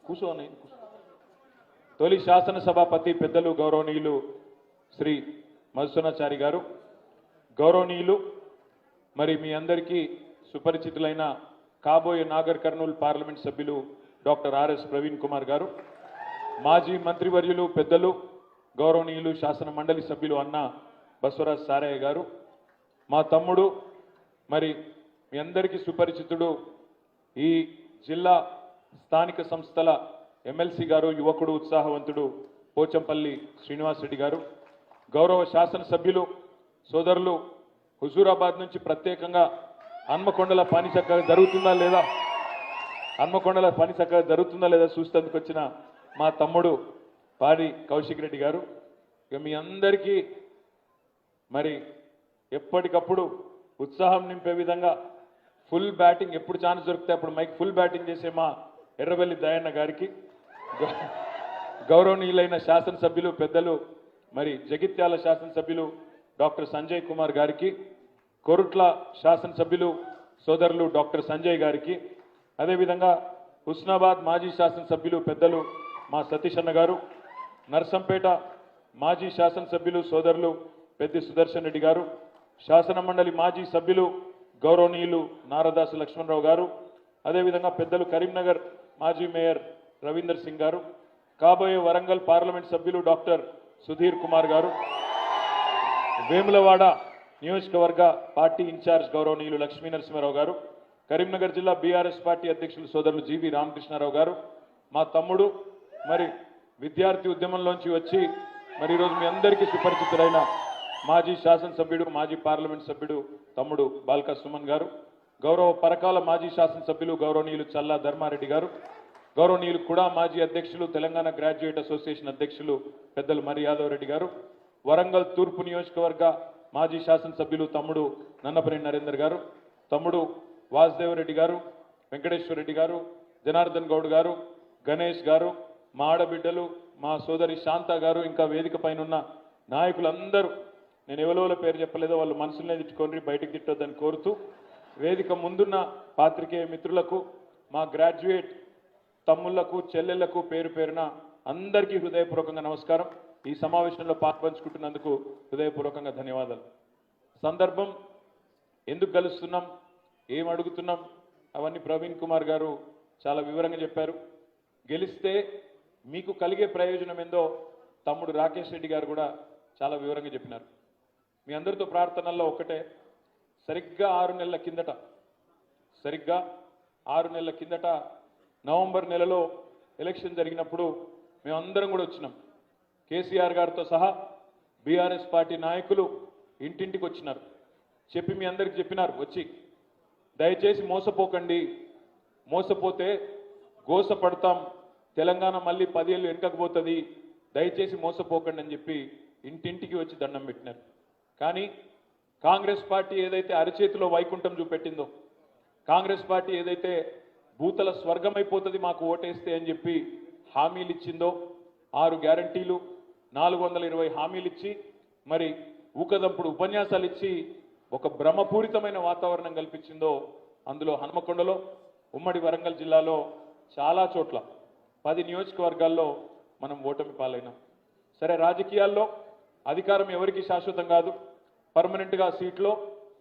కూర్చో అని తొలి శాసనసభాపతి పెద్దలు గౌరవనీయులు శ్రీ మధుసూనాచారి గారు, గౌరవనీయులు మరి మీ అందరికీ సుపరిచితులైన కాబోయే నాగర్ కర్నూలు పార్లమెంట్ సభ్యులు డాక్టర్ ఆర్ఎస్ ప్రవీణ్ కుమార్ గారు, మాజీ మంత్రివర్యులు పెద్దలు గౌరవనీయులు శాసన మండలి సభ్యులు అన్న బసవరాజ్ సారయ్య గారు, మా తమ్ముడు మరి మీ అందరికీ సుపరిచితుడు ఈ జిల్లా స్థానిక సంస్థల ఎమ్మెల్సీ గారు, యువకుడు, ఉత్సాహవంతుడు పోచంపల్లి శ్రీనివాస్ రెడ్డి గారు, గౌరవ శాసనసభ్యులు సోదరులు, హుజూరాబాద్ నుంచి ప్రత్యేకంగా హన్మకొండల పని చక్కగా జరుగుతుందా లేదా చూసేందుకు వచ్చిన మా తమ్ముడు పాడి కౌశిక్ రెడ్డి గారు. ఇక మీ అందరికీ మరి ఎప్పటికప్పుడు ఉత్సాహం నింపే విధంగా ఫుల్ బ్యాటింగ్ ఎప్పుడు ఛాన్స్ దొరికితే అప్పుడు మైక్ ఫుల్ బ్యాటింగ్ చేసే మా ఎర్రబెల్లి దయన్న గారికి, గౌరవనీయులైన శాసనసభ్యులు పెద్దలు మరి జగిత్యాల శాసనసభ్యులు డాక్టర్ సంజయ్ కుమార్ గారికి, కొరుట్ల శాసనసభ్యులు సోదరులు డాక్టర్ సంజయ్ గారికి, అదేవిధంగా హుస్నాబాద్ మాజీ శాసనసభ్యులు పెద్దలు మా సతీష్ అన్న గారు, నర్సంపేట మాజీ శాసనసభ్యులు సోదరులు పెద్ది సుదర్శన్ రెడ్డి గారు, శాసన మండలి మాజీ సభ్యులు గౌరవనీయులు నారదాసు లక్ష్మణరావు గారు, అదేవిధంగా పెద్దలు కరీంనగర్ మాజీ మేయర్ రవీందర్ సింగ్ గారు, కాబోయే వరంగల్ పార్లమెంట్ సభ్యులు డాక్టర్ సుధీర్ కుమార్ గారు, వేములవాడ నియోజకవర్గ పార్టీ ఇన్ఛార్జ్ గౌరవనీయులు లక్ష్మీ నరసింహారావు గారు, కరీంనగర్ జిల్లా బీఆర్ఎస్ పార్టీ అధ్యక్షులు సోదరులు జీవి రామకృష్ణారావు గారు, మా తమ్ముడు మరి విద్యార్థి ఉద్యమంలోంచి వచ్చి మరి ఈరోజు మీ అందరికీ సుపరిచితులైన మాజీ శాసనసభ్యుడు, మాజీ పార్లమెంట్ సభ్యుడు తమ్ముడు బాల్కా సుమన్ గారు, గౌరవ పరకాల మాజీ శాసనసభ్యులు గౌరవనీయులు చల్లా ధర్మారెడ్డి గారు, గౌరవనీయులు కూడా మాజీ అధ్యక్షులు తెలంగాణ గ్రాడ్యుయేట్ అసోసియేషన్ అధ్యక్షులు పెద్దలు మరి యాదవ్ రెడ్డి గారు, వరంగల్ తూర్పు నియోజకవర్గ మాజీ శాసనసభ్యులు తమ్ముడు నన్నపనేని నరేందర్ గారు, తమ్ముడు వాసుదేవరెడ్డి గారు, వెంకటేశ్వర రెడ్డి గారు, జనార్దన్ గౌడ్ గారు, గణేష్ గారు, మా ఆడబిడ్డలు మా సోదరి శాంత గారు, ఇంకా వేదిక పైన ఉన్న నాయకులందరూ, నేను ఎవరెవరో పేరు చెప్పలేదో వాళ్ళు మనసులనే తిట్టుకొని బయటకు తిట్టొద్దని కోరుతూ, వేదిక ముందున్న పాత్రికేయ మిత్రులకు, మా గ్రాడ్యుయేట్ తమ్ముళ్లకు, చెల్లెళ్లకు పేరు పేరున అందరికీ హృదయపూర్వకంగా నమస్కారం. ఈ సమావేశంలో పాల్పంచుకుంటున్నందుకు హృదయపూర్వకంగా ధన్యవాదాలు. సందర్భం, ఎందుకు కలుస్తున్నాం, ఏం అడుగుతున్నాం, అవన్నీ ప్రవీణ్ కుమార్ గారు చాలా వివరంగా చెప్పారు. గెలిస్తే మీకు కలిగే ప్రయోజనం ఏందో తమ్ముడు రాకేష్ రెడ్డి గారు కూడా చాలా వివరంగా చెప్పినారు. మీ అందరితో ప్రార్థనల్లో ఒకటే, సరిగ్గా 6 నెలల కిందట నవంబర్ నెలలో ఎలక్షన్ జరిగినప్పుడు మేమందరం కూడా వచ్చినాం. కేసీఆర్ గారితో సహా బీఆర్ఎస్ పార్టీ నాయకులు ఇంటింటికి వచ్చినారు. చెప్పి మీ అందరికి చెప్పినారు, వచ్చి దయచేసి మోసపోకండి, మోసపోతే గోసపడతాం, తెలంగాణ మళ్ళీ 10 ఏళ్ళు వెనుకపోతుంది, దయచేసి మోసపోకండి అని చెప్పి ఇంటింటికి వచ్చి దండం పెట్టినారు. కానీ కాంగ్రెస్ పార్టీ ఏదైతే అరచేతిలో వైకుంఠం చూపెట్టిందో, కాంగ్రెస్ పార్టీ ఏదైతే భూతల స్వర్గమైపోతుంది మాకు ఓటేస్తే అని చెప్పి హామీలు ఇచ్చిందో, 6 గ్యారంటీలు 420 హామీలు ఇచ్చి మరి ఊకదంపుడు ఉపన్యాసాలు ఇచ్చి ఒక భ్రమపూరితమైన వాతావరణం కల్పించిందో అందులో హనుమకొండలో, ఉమ్మడి వరంగల్ జిల్లాలో చాలా చోట్ల 10 నియోజకవర్గాల్లో మనం ఓటమి పాలైనాం. సరే, రాజకీయాల్లో అధికారం ఎవరికి శాశ్వతం కాదు, పర్మనెంట్గా సీట్లో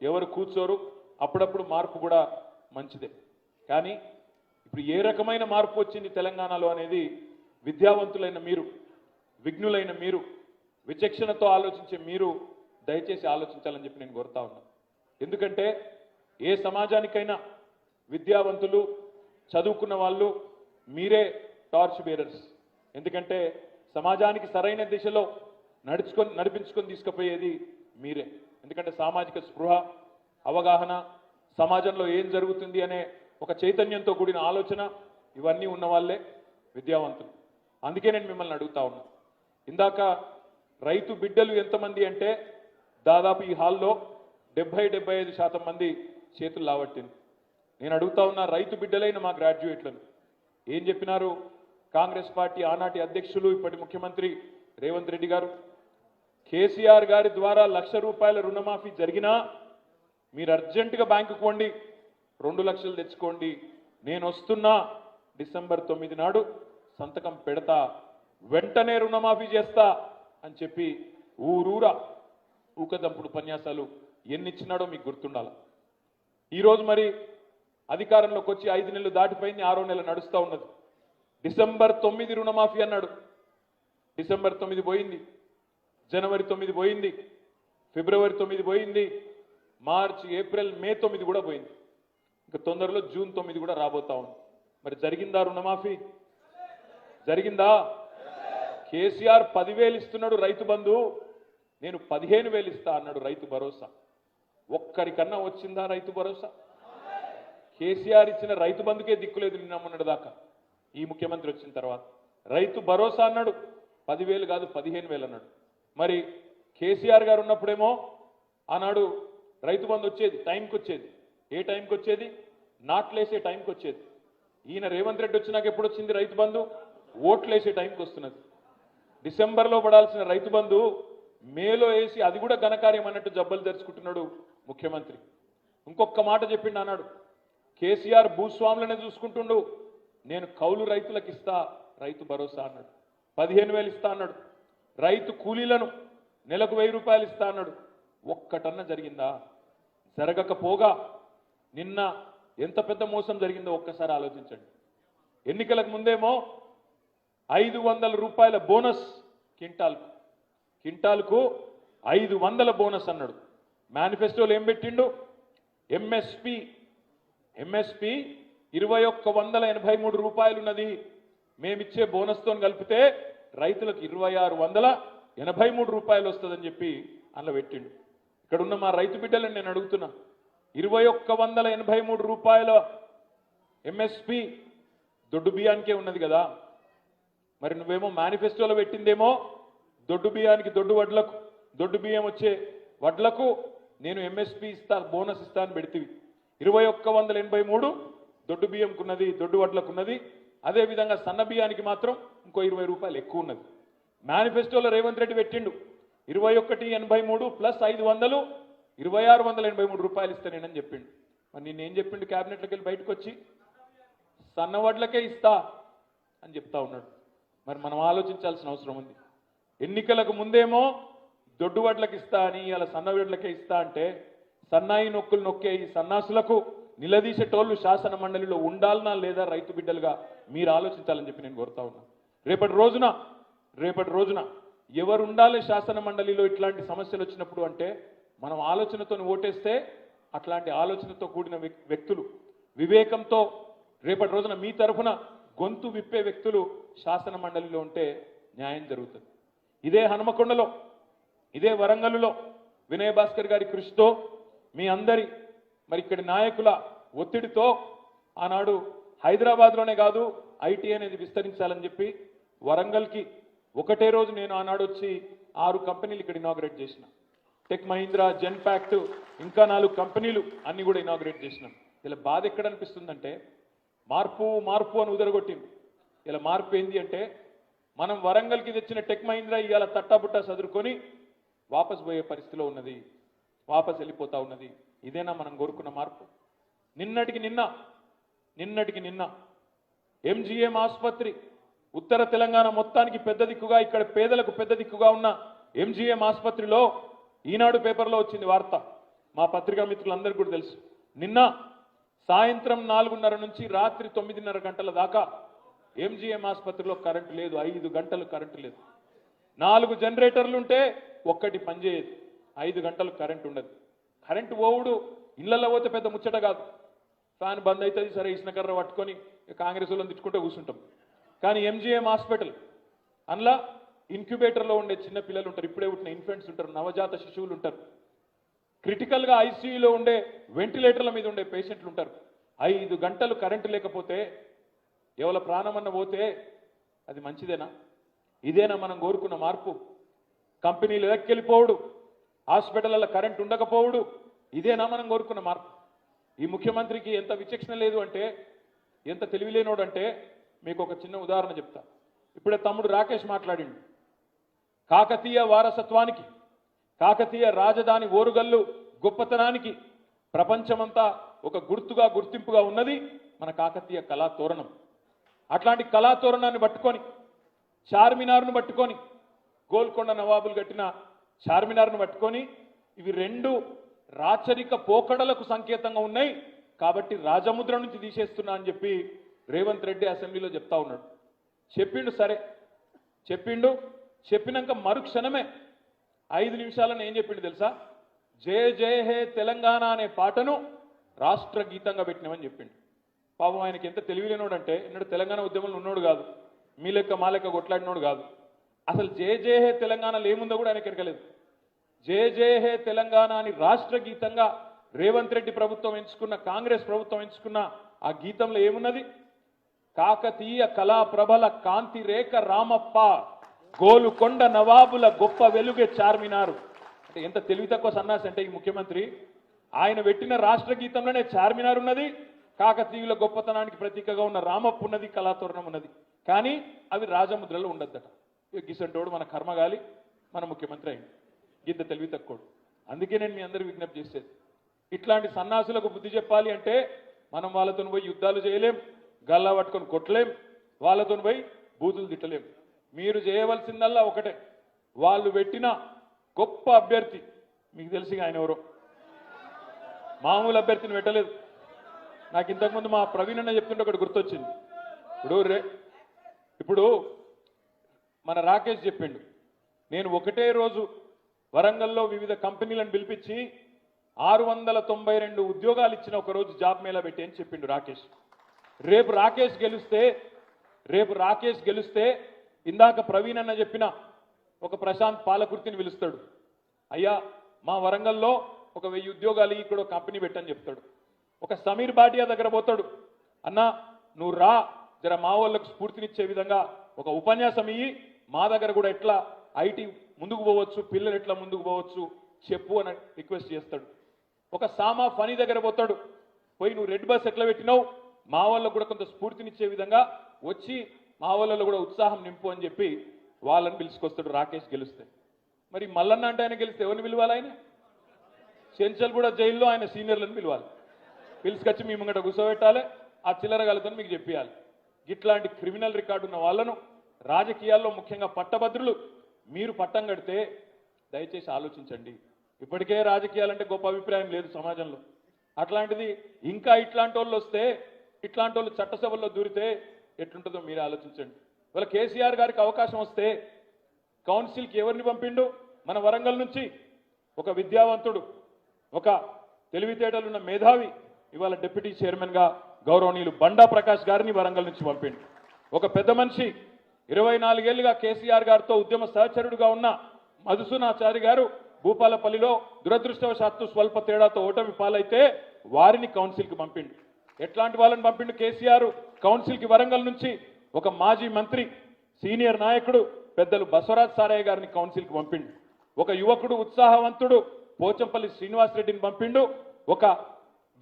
ఎవరు కూర్చోరు, అప్పుడప్పుడు మార్పు కూడా మంచిదే. కానీ ఇప్పుడు ఏ రకమైన మార్పు వచ్చింది తెలంగాణలో అనేది విద్యావంతులైన మీరు, విఘ్నులైన మీరు, విచక్షణతో ఆలోచించే మీరు దయచేసి ఆలోచించాలని చెప్పి నేను కోరుతా ఉన్నాను. ఎందుకంటే ఏ సమాజానికైనా విద్యావంతులు, చదువుకున్న వాళ్ళు మీరే టార్చ్ బేరర్స్. ఎందుకంటే సమాజానికి సరైన దిశలో నడిపించుకొని తీసుకుపోయేది మీరే. ఎందుకంటే సామాజిక స్పృహ, అవగాహన, సమాజంలో ఏం జరుగుతుంది అనే ఒక చైతన్యంతో కూడిన ఆలోచన ఇవన్నీ ఉన్న వాళ్ళే విద్యావంతులు. అందుకే నేను మిమ్మల్ని అడుగుతా ఉన్నా. ఇందాక రైతు బిడ్డలు ఎంతమంది అంటే దాదాపు ఈ హాల్లో 70-75% మంది చేతులు లావట్టింది. నేను అడుగుతా ఉన్నా, రైతు బిడ్డలైన మా గ్రాడ్యుయేట్లను ఏం చెప్పినారు? కాంగ్రెస్ పార్టీ ఆనాటి అధ్యక్షులు, ఇప్పటి ముఖ్యమంత్రి రేవంత్ రెడ్డి గారు కేసీఆర్ గారి ద్వారా 1,00,000 రూపాయల రుణమాఫీ జరిగినా మీరు అర్జెంటుగా బ్యాంకుకు పోండి, 2 లక్షలు తెచ్చుకోండి, నేను వస్తున్నా, డిసెంబర్ 9 నాడు సంతకం పెడతా, వెంటనే రుణమాఫీ చేస్తా అని చెప్పి ఊరూరా ఊకదంపుడు ఉపన్యాసాలు ఎన్నిచ్చినాడో మీకు గుర్తుండాలి. ఈరోజు మరి అధికారంలోకి వచ్చి 5 నెలలు దాటిపోయింది, 6వ నెల నడుస్తూ ఉన్నది. డిసెంబర్ 9 రుణమాఫీ అన్నాడు. డిసెంబర్ 9 పోయింది, జనవరి 9 పోయింది, ఫిబ్రవరి 9 పోయింది, మార్చి, ఏప్రిల్, మే 9 కూడా పోయింది. ఇంకా తొందరలో జూన్ 9 కూడా రాబోతా ఉంది. మరి జరిగిందా రుణమాఫీ? జరిగిందా? కేసీఆర్ 10,000 ఇస్తున్నాడు రైతు బంధు, నేను 15,000 ఇస్తా అన్నాడు రైతు భరోసా. ఒక్కరికన్నా వచ్చిందా రైతు భరోసా? కేసీఆర్ ఇచ్చిన రైతు బంధుకే దిక్కులేదు నిన్న మొన్నటి దాకా. ఈ ముఖ్యమంత్రి వచ్చిన తర్వాత రైతు భరోసా అన్నాడు, 10,000 కాదు 15,000 అన్నాడు. మరి కేసీఆర్ గారు ఉన్నప్పుడేమో ఆనాడు రైతు బంధు వచ్చేది, టైంకి వచ్చేది. ఏ టైంకి వచ్చేది? నాట్లేసే టైంకి వచ్చేది. ఈయన రేవంత్ రెడ్డి వచ్చినాక ఎప్పుడు వచ్చింది రైతు బంధు? ఓట్లేసే టైంకి వస్తున్నది. డిసెంబర్లో పడాల్సిన రైతు బంధు మేలో వేసి అది కూడా ఘనకార్యం అన్నట్టు జబ్బలు తెరుచుకుంటున్నాడు ముఖ్యమంత్రి. ఇంకొక మాట చెప్పిండు అన్నాడు, కేసీఆర్ భూస్వాములనే చూసుకుంటుండు, నేను కౌలు రైతులకు ఇస్తా రైతు భరోసా అన్నాడు. 15,000 ఇస్తా అన్నాడు. రైతు కూలీలను నెలకు 1,000 రూపాయలు ఇస్తా అన్నాడు. ఒక్కటన్న జరిగిందా? జరగకపోగా నిన్న ఎంత పెద్ద మోసం జరిగిందో ఒక్కసారి ఆలోచించండి. ఎన్నికలకు ముందేమో 500 రూపాయల బోనస్ కింటాల్కు 500 బోనస్ అన్నాడు. మేనిఫెస్టోలో ఏం పెట్టిండు? ఎంఎస్పి 2,183 రూపాయలు ఉన్నది, మేమిచ్చే బోనస్తో కలిపితే రైతులకు 2,683 రూపాయలు వస్తుందని చెప్పి అందులో పెట్టిండు. ఇక్కడ ఉన్న మా రైతు బిడ్డలను నేను అడుగుతున్నా, 2,183 రూపాయల ఎంఎస్పి దొడ్డు బియ్యానికే ఉన్నది కదా. మరి నువ్వేమో మేనిఫెస్టోలో పెట్టిందేమో దొడ్డు బియ్యానికి, దొడ్డు బియ్యం వచ్చే వడ్లకు నేను ఎంఎస్పి ఇస్తా, బోనస్ ఇస్తా అని పెడితివి. 2,183 దొడ్డు బియ్యంకున్నది, దొడ్డు వడ్లకున్నది. అదేవిధంగా సన్న బియ్యానికి మాత్రం ఇంకో 20 రూపాయలు ఎక్కువ ఉన్నది. మేనిఫెస్టోలో రేవంత్ రెడ్డి పెట్టిండు 2183 ప్లస్ 500 2,683 రూపాయలు ఇస్తానేనని చెప్పిండు. మరి నిన్నేం చెప్పిండు? క్యాబినెట్లోకి వెళ్ళి బయటకు వచ్చి సన్నవడ్లకే ఇస్తా అని చెప్తా ఉన్నాడు. మరి మనం ఆలోచించాల్సిన అవసరం ఉంది. ఎన్నికలకు ముందేమో దొడ్డు వడ్లకు ఇస్తా అని, ఇలా సన్నవడ్లకే ఇస్తా అంటే సన్నాయి నొక్కులు నొక్కే ఈ సన్నాసులకు నిలదీసేటోళ్ళు శాసన మండలిలో ఉండాలనా లేదా రైతు బిడ్డలుగా మీరు ఆలోచించాలని చెప్పి నేను కోరుతా ఉన్నా. రేపటి రోజున ఎవరు ఉండాలి శాసన మండలిలో ఇట్లాంటి సమస్యలు వచ్చినప్పుడు అంటే మనం ఆలోచనతో ఓటేస్తే అట్లాంటి ఆలోచనతో కూడిన వ్యక్తులు, వివేకంతో రేపటి రోజున మీ తరఫున గొంతు విప్పే వ్యక్తులు శాసన మండలిలో ఉంటే న్యాయం జరుగుతుంది. ఇదే హనుమకొండలో, ఇదే వరంగల్లో వినయ్ భాస్కర్ గారి కృషితో మీ అందరి మరి ఇక్కడి నాయకుల ఒత్తిడితో ఆనాడు హైదరాబాద్లోనే కాదు ఐటీ అనేది విస్తరించాలని చెప్పి వరంగల్కి ఒకటే రోజు నేను ఆనాడు వచ్చి 6 కంపెనీలు ఇక్కడ ఇనాగ్రేట్ చేసిన. టెక్ మహీంద్రా, జెన్పాక్ట్, ఇంకా 4 కంపెనీలు అన్ని కూడా ఇనాగ్రేట్ చేసినాం. ఇలా బాధ ఎక్కడ అనిపిస్తుందంటే మార్పు అని ఉదరగొట్టింది. ఇలా మార్పు ఏంది అంటే మనం వరంగల్కి తెచ్చిన టెక్ మహీంద్రా ఇవాళ తట్టాబుట్టా చదువుకొని వాపస్ పోయే పరిస్థితిలో ఉన్నది, వాపస్ వెళ్ళిపోతా ఉన్నది. ఇదేనా మనం కోరుకున్న మార్పు? నిన్నటికి నిన్న ఎంజీఎం ఆసుపత్రి ఉత్తర తెలంగాణ మొత్తానికి పెద్ద దిక్కుగా, ఇక్కడ పేదలకు పెద్ద దిక్కుగా ఉన్న ఎంజీఎం ఆసుపత్రిలో ఈనాడు పేపర్లో వచ్చింది వార్త. మా పత్రికా మిత్రులందరికీ కూడా తెలుసు. నిన్న సాయంత్రం 4:30 నుంచి రాత్రి 9:30 గంటల దాకా ఎంజీఎం ఆసుపత్రిలో కరెంటు లేదు. 5 గంటలు కరెంటు లేదు. 4 జనరేటర్లు ఉంటే ఒక్కటి పనిచేయదు. 5 గంటలు కరెంటు ఉండదు. కరెంటు పోవుడు ఇళ్లలో పోతే పెద్ద ముచ్చట కాదు. ఫ్యాన్ బంద్ అవుతుంది, సరే ఇసునకర్ర పట్టుకొని కాంగ్రెస్ వాళ్ళని తిట్టుకుంటే కూర్చుంటాం. కానీ ఎంజీఎం హాస్పిటల్ అందులో ఇన్క్యుబేటర్లో ఉండే చిన్న పిల్లలు ఉంటారు, ఇప్పుడే పుట్టిన ఇన్ఫెంట్స్ ఉంటారు, నవజాత శిశువులు ఉంటారు, క్రిటికల్గా ఐసీయూలో ఉండే వెంటిలేటర్ల మీద ఉండే పేషెంట్లు ఉంటారు. 5 గంటలు కరెంటు లేకపోతే ఎవరి ప్రాణమన్న పోతే అది మంచిదేనా? ఇదేనా మనం కోరుకున్న మార్పు? కంపెనీలు ఎక్కెళ్ళిపోవుడు, హాస్పిటల్లో కరెంటు ఉండకపోవుడు, ఇదేనా మనం కోరుకున్న మార్పు? ఈ ముఖ్యమంత్రికి ఎంత విచక్షణ లేదు అంటే, ఎంత తెలివిలేనోడు అంటే, మీకు ఒక చిన్న ఉదాహరణ చెప్తా. ఇప్పుడే తమ్ముడు రాకేష్ మాట్లాడిండు. కాకతీయ వారసత్వానికి, కాకతీయ రాజధాని ఓరుగల్లు గొప్పతనానికి ప్రపంచమంతా ఒక గుర్తుగా, గుర్తింపుగా ఉన్నది మన కాకతీయ కళాతోరణం. అట్లాంటి కళాతోరణాన్ని పట్టుకొని, చార్మినార్ను పట్టుకొని, గోల్కొండ నవాబులు కట్టిన చార్మినార్ను పట్టుకొని, ఇవి 2 రాచరిక పోకడలకు సంకేతంగా ఉన్నాయి కాబట్టి రాజముద్ర నుంచి తీసేస్తున్నా అని చెప్పి రేవంత్ రెడ్డి అసెంబ్లీలో చెప్తా ఉన్నాడు. చెప్పిండు, సరే చెప్పిండు. చెప్పినాక మరుక్షణమే 5 నిమిషాలను ఏం చెప్పిండు తెలుసా? జయ జయ హే తెలంగాణ అనే పాటను రాష్ట్ర గీతంగా పెట్టినామని చెప్పిండు. పాపం ఆయనకి ఎంత తెలివిలేనోడంటే, ఇన్నాడు తెలంగాణ ఉద్యమంలో ఉన్నోడు కాదు, మీ లెక్క మా లెక్క కొట్లాడినోడు కాదు. అసలు జయ జయ హే తెలంగాణలో ఏముందో కూడా ఆయనకి ఎరకలేదు. జయ జయ హే తెలంగాణ అని రాష్ట్ర గీతంగా రేవంత్ రెడ్డి ప్రభుత్వం ఎంచుకున్న, కాంగ్రెస్ ప్రభుత్వం ఎంచుకున్న ఆ గీతంలో ఏమున్నది? కాకతీయ కళా ప్రభల కాంతి రేఖ రామప్ప, గోలుకొండ నవాబుల గొప్ప వెలుగే చార్మినారు. అంటే ఎంత తెలివి తక్కువ సన్నాసి అంటే ఈ ముఖ్యమంత్రి. ఆయన పెట్టిన రాష్ట్ర గీతంలోనే చార్మినార్ ఉన్నది, కాకతీయుల గొప్పతనానికి ప్రతీకగా ఉన్న రామప్ప ఉన్నది, కళాతోరణం ఉన్నది. కానీ అవి రాజముద్రలో ఉండద్దట. గిసంటోడు మన కర్మగాలి మన ముఖ్యమంత్రి అయింది. గీత తెలివి తక్కువడు. అందుకే నేను మీ అందరికీ విజ్ఞప్తి చేసేది, ఇట్లాంటి సన్నాసులకు బుద్ధి చెప్పాలి అంటే మనం వాళ్ళతో పోయి యుద్ధాలు చేయలేం, గల్లా పట్టుకొని కొట్టలేం, వాళ్ళతో పోయి బూతులు తిట్టలేం. మీరు చేయవలసిందల్లా ఒకటే, వాళ్ళు పెట్టిన గొప్ప అభ్యర్థి, మీకు తెలిసి ఆయన ఎవరో, మామూలు అభ్యర్థిని పెట్టలేదు. నాకు ఇంతకుముందు మా ప్రవీణ్ అన్న చెప్తుంటే ఒకటి గుర్తొచ్చింది. ఇప్పుడు మన రాకేష్ చెప్పిండు, నేను ఒకటే రోజు వరంగల్లో వివిధ కంపెనీలను పిలిపించి 692 ఉద్యోగాలు ఇచ్చిన ఒక రోజు జాబ్ మేళా పెట్టి అని చెప్పిండు రాకేష్. రేపు రాకేష్ గెలిస్తే ఇందాక ప్రవీణ్ అన్న చెప్పిన ఒక ప్రశాంత్ పాలకుర్తిని పిలుస్తాడు. అయ్యా మా వరంగల్లో ఒక 1000 ఉద్యోగాలు ఇక్కడ ఒక కంపెనీ పెట్టని చెప్తాడు. ఒక సమీర్ భాటియా దగ్గర పోతాడు, అన్నా నువ్వు రా, జర మా వాళ్ళకు స్ఫూర్తినిచ్చే విధంగా ఒక ఉపన్యాసం ఇయ్యి, మా దగ్గర కూడా ఎట్లా ఐటీ ముందుకు పోవచ్చు, పిల్లలు ఎట్లా ముందుకు పోవచ్చు చెప్పు అని రిక్వెస్ట్ చేస్తాడు. ఒక సామా ఫనీ దగ్గర పోతాడు, పోయి నువ్వు రెడ్ బస్ ఎట్లా పెట్టినావు, మా వాళ్ళకు కూడా కొంత స్ఫూర్తినిచ్చే విధంగా వచ్చి మా వాళ్ళలో కూడా ఉత్సాహం నింపు అని చెప్పి వాళ్ళని పిలుచుకొస్తాడు రాకేష్ గెలిస్తే. మరి మల్లన్న అంటే ఆయన గెలిస్తే ఎవరిని పిలవాలి? ఆయన చెంచల్ కూడా జైల్లో ఆయన సీనియర్లను పిలవాలి, పిలుచుకొచ్చి మీ ముంగట కూర్చోబెట్టాలి, ఆ చిల్లరగాలతో మీకు చెప్పాలి. ఇట్లాంటి క్రిమినల్ రికార్డు ఉన్న వాళ్ళను రాజకీయాల్లో ముఖ్యంగా పట్టభద్రులు మీరు పట్టం కడితే దయచేసి ఆలోచించండి. ఇప్పటికే రాజకీయాలంటే గొప్ప అభిప్రాయం లేదు సమాజంలో. అట్లాంటిది ఇంకా ఇట్లాంటి వాళ్ళు వస్తే, ఇట్లాంటి వాళ్ళు చట్టసభల్లో దూరితే ఎట్లుంటుందో మీరు ఆలోచించండి. ఇవాళ కేసీఆర్ గారికి అవకాశం వస్తే కౌన్సిల్కి ఎవరిని పంపిండు? మన వరంగల్ నుంచి ఒక విద్యావంతుడు, ఒక తెలివితేటలున్న మేధావి, ఇవాళ డిప్యూటీ చైర్మన్గా గౌరవనీయులు బండా ప్రకాష్ గారిని వరంగల్ నుంచి పంపిండు. ఒక పెద్ద మనిషి 24 ఏళ్లుగా కేసీఆర్ గారితో ఉద్యమ సహచరుడుగా ఉన్న మధుసూనాచారి గారు భూపాలపల్లిలో దురదృష్టవశాత్తు స్వల్ప తేడాతో ఓటమి పాలైతే వారిని కౌన్సిల్కి పంపిండు. ఎట్లాంటి వాళ్ళని పంపిండు కేసీఆర్ కౌన్సిల్కి? వరంగల్ నుంచి ఒక మాజీ మంత్రి, సీనియర్ నాయకుడు పెద్దలు బసవరాజ్ సారయ్య గారిని కౌన్సిల్కి పంపిండు. ఒక యువకుడు, ఉత్సాహవంతుడు పోచంపల్లి శ్రీనివాస్ రెడ్డిని పంపిండు. ఒక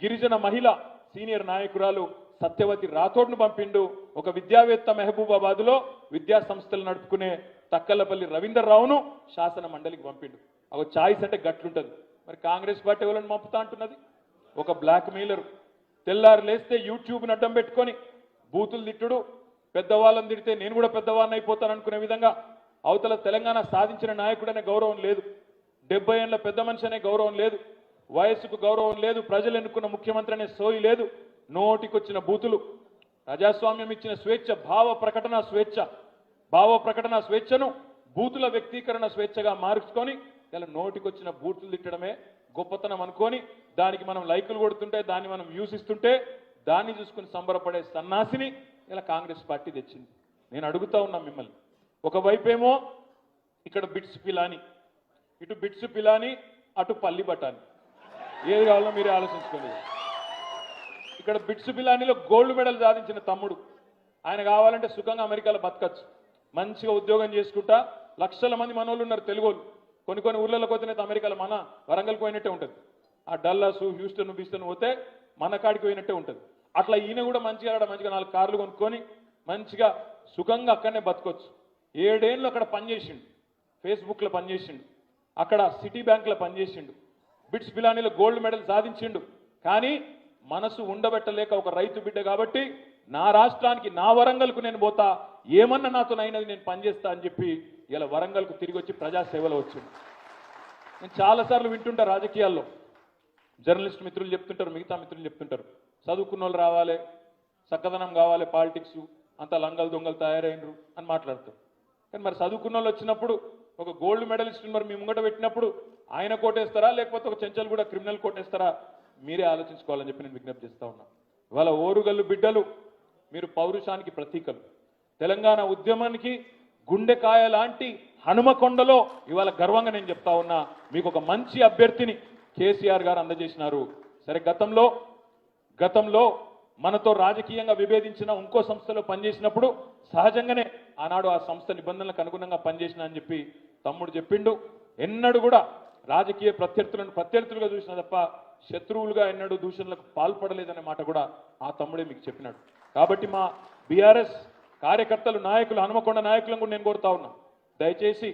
గిరిజన మహిళ, సీనియర్ నాయకురాలు సత్యవతి రాథోడ్ను పంపిండు. ఒక విద్యావేత్త మహబూబాబాద్లో విద్యా సంస్థలు నడుపుకునే తక్కలపల్లి రవీందర్ రావును శాసన మండలికి పంపిండు. ఒక చాయిస్ అంటే గట్లుంటుంది. మరి కాంగ్రెస్ పార్టీ ఎవరైనా పంపుతా అంటున్నది ఒక బ్లాక్ మెయిలర్. తెల్లారు లేస్తే యూట్యూబ్ని అడ్డం పెట్టుకొని బూతులు తిట్టుడు, పెద్దవాళ్ళని తిడితే నేను కూడా పెద్దవాడిని అయిపోతాను అనుకునే విధంగా అవతల తెలంగాణ సాధించిన నాయకుడనే గౌరవం లేదు, 70 ఏళ్ల పెద్ద మనిషి అనే గౌరవం లేదు, వయస్సుకు గౌరవం లేదు, ప్రజలు ఎన్నుకున్న ముఖ్యమంత్రి అనే సోయి లేదు, నోటికొచ్చిన బూతులు. ప్రజాస్వామ్యం ఇచ్చిన స్వేచ్ఛ భావ ప్రకటన స్వేచ్ఛను బూతుల వ్యక్తీకరణ స్వేచ్ఛగా మార్చుకొని ఇలా నోటికొచ్చిన బూతులు తిట్టడమే గొప్పతనం అనుకొని దానికి మనం లైకులు కొడుతుంటే, దాన్ని మనం వ్యూస్ ఇస్తుంటే దాన్ని చూసుకుని సంబరపడే సన్నాసిని ఇలా కాంగ్రెస్ పార్టీ తెచ్చింది. నేను అడుగుతా ఉన్నా మిమ్మల్ని, ఒకవైపేమో ఇక్కడ బిట్స్ పిలాని, ఇటు బిట్స్ పిలాని, అటు పల్లి బఠాని, ఏది కావాలో మీరే ఆలోచించుకోలేదు. ఇక్కడ బిట్స్ పిలానిలో గోల్డ్ మెడల్ సాధించిన తమ్ముడు, ఆయన కావాలంటే సుఖంగా అమెరికాలో బతకచ్చు, మంచిగా ఉద్యోగం చేసుకుంటా, లక్షల మంది మనోళ్ళు ఉన్నారు తెలుగోళ్ళు. కొన్ని ఊర్లలోకి పోతేనైతే అమెరికాలో మన వరంగల్కి పోయినట్టే ఉంటుంది, ఆ డల్లాసు హ్యూస్టన్ బీస్టన్ పోతే మన కాడికి పోయినట్టే ఉంటుంది. అట్లా ఈయన కూడా మంచిగా 4 కార్లు కొనుక్కొని మంచిగా సుఖంగా అక్కడనే బతకొచ్చు. 7 ఏళ్ళు అక్కడ పనిచేసిండు, ఫేస్బుక్లో పనిచేసిండు, అక్కడ సిటీ బ్యాంక్లో పనిచేసిండు, బిట్స్ పిలానీలో గోల్డ్ మెడల్ సాధించిండు. కానీ మనసు ఉండబెట్టలేక ఒక రైతు బిడ్డ కాబట్టి నా రాష్ట్రానికి, నా వరంగల్కు నేను పోతా, ఏమన్నా నాతో అయినది నేను పనిచేస్తా అని చెప్పి ఇలా వరంగల్కు తిరిగి వచ్చి ప్రజాసేవలో వచ్చింది. నేను చాలాసార్లు వింటుంటా రాజకీయాల్లో, జర్నలిస్ట్ మిత్రులు చెప్తుంటారు, మిగతా మిత్రులు చెప్తుంటారు, చదువుకున్న వాళ్ళు రావాలి, చక్కదనం కావాలి, పాలిటిక్స్ అంతా లంగలు దొంగలు తయారైనరు అని మాట్లాడతారు. కానీ మరి చదువుకున్న వాళ్ళు వచ్చినప్పుడు ఒక గోల్డ్ మెడలిస్ట్ మరి మీ ముంగట పెట్టినప్పుడు ఆయన కోటేస్తారా, లేకపోతే ఒక చెంచల్ కూడా క్రిమినల్ కోటేస్తారా, మీరే ఆలోచించుకోవాలని చెప్పి నేను విజ్ఞప్తి చేస్తా ఉన్నా. ఇవాళ ఓరుగల్లు బిడ్డలు మీరు పౌరుషానికి ప్రతీకలు. తెలంగాణ ఉద్యమానికి గుండెకాయ లాంటి హనుమకొండలో ఇవాళ గర్వంగా నేను చెప్తా ఉన్నా, మీకు ఒక మంచి అభ్యర్థిని కేసీఆర్ గారు అందజేసినారు. సరే, గతంలో మనతో రాజకీయంగా విభేదించిన ఇంకో సంస్థలో పనిచేసినప్పుడు సహజంగానే ఆనాడు ఆ సంస్థ నిబంధనలకు అనుగుణంగా పనిచేసిన అని చెప్పి తమ్ముడు చెప్పిండు. ఎన్నడూ కూడా రాజకీయ ప్రత్యర్థులుగా చూసిన తప్ప శత్రువులుగా ఎన్నడూ దూషణలకు పాల్పడలేదనే మాట కూడా ఆ తమ్ముడే మీకు చెప్పినాడు. కాబట్టి మా బీఆర్ఎస్ కార్యకర్తలు, నాయకులు, హనుమకొండ నాయకులను కూడా నేను కోరుతా ఉన్నా, దయచేసి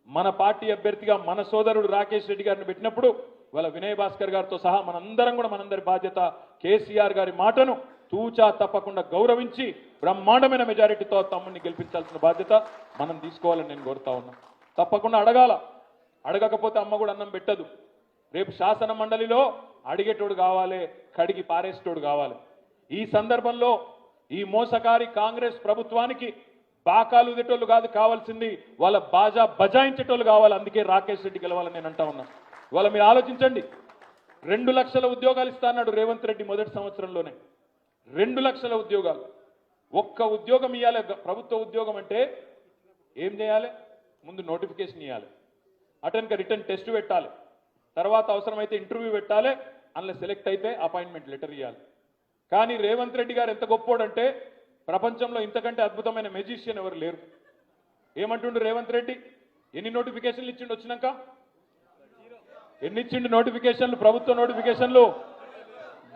మన పార్టీ అభ్యర్థిగా మన సోదరుడు రాకేష్ రెడ్డి గారిని పెట్టినప్పుడు వాళ్ళ వినయ్ భాస్కర్ గారితో సహా మనందరి బాధ్యత కేసీఆర్ గారి మాటను తూచా తప్పకుండా గౌరవించి బ్రహ్మాండమైన మెజారిటీతో తమ్ముడిని గెలిపించాల్సిన బాధ్యత మనం తీసుకోవాలని నేను కోరుతా ఉన్నా. తప్పకుండా అడగకపోతే అమ్మ కూడా అన్నం పెట్టదు. రేపు శాసన మండలిలో అడిగేటోడు కావాలి, కడిగి పారేసేటోడు కావాలి. ఈ సందర్భంలో ఈ మోసకారి కాంగ్రెస్ ప్రభుత్వానికి బాకాలు ఉదేటోళ్ళు కాదు కావాల్సింది, వాళ్ళ బాజా బజాయించేటోళ్ళు కావాలి. అందుకే రాకేష్ రెడ్డి గెలవాలని నేను అంటా ఉన్నా. ఇవాళ మీరు ఆలోచించండి, 2 లక్షల ఉద్యోగాలు ఇస్తా అన్నాడు రేవంత్ రెడ్డి మొదటి సంవత్సరంలోనే. 2 లక్షల ఉద్యోగాలు. ఒక్క ఉద్యోగం ఇవ్వాలి, ప్రభుత్వ ఉద్యోగం అంటే ఏం చేయాలి? ముందు నోటిఫికేషన్ ఇవ్వాలి, అటెన్క రిటర్న్ టెస్ట్ పెట్టాలి, తర్వాత అవసరమైతే ఇంటర్వ్యూ పెట్టాలి, అందులో సెలెక్ట్ అయితే అపాయింట్మెంట్ లెటర్ ఇవ్వాలి. కానీ రేవంత్ రెడ్డి గారు ఎంత గొప్పోడంటే ప్రపంచంలో ఇంతకంటే అద్భుతమైన మెజిషియన్ ఎవరు లేరు. ఏమంటుండు రేవంత్ రెడ్డి? ఎన్ని నోటిఫికేషన్లు ఇచ్చిండు వచ్చినాక? ఎన్ని ఇచ్చిండు నోటిఫికేషన్లు? ప్రభుత్వ నోటిఫికేషన్లు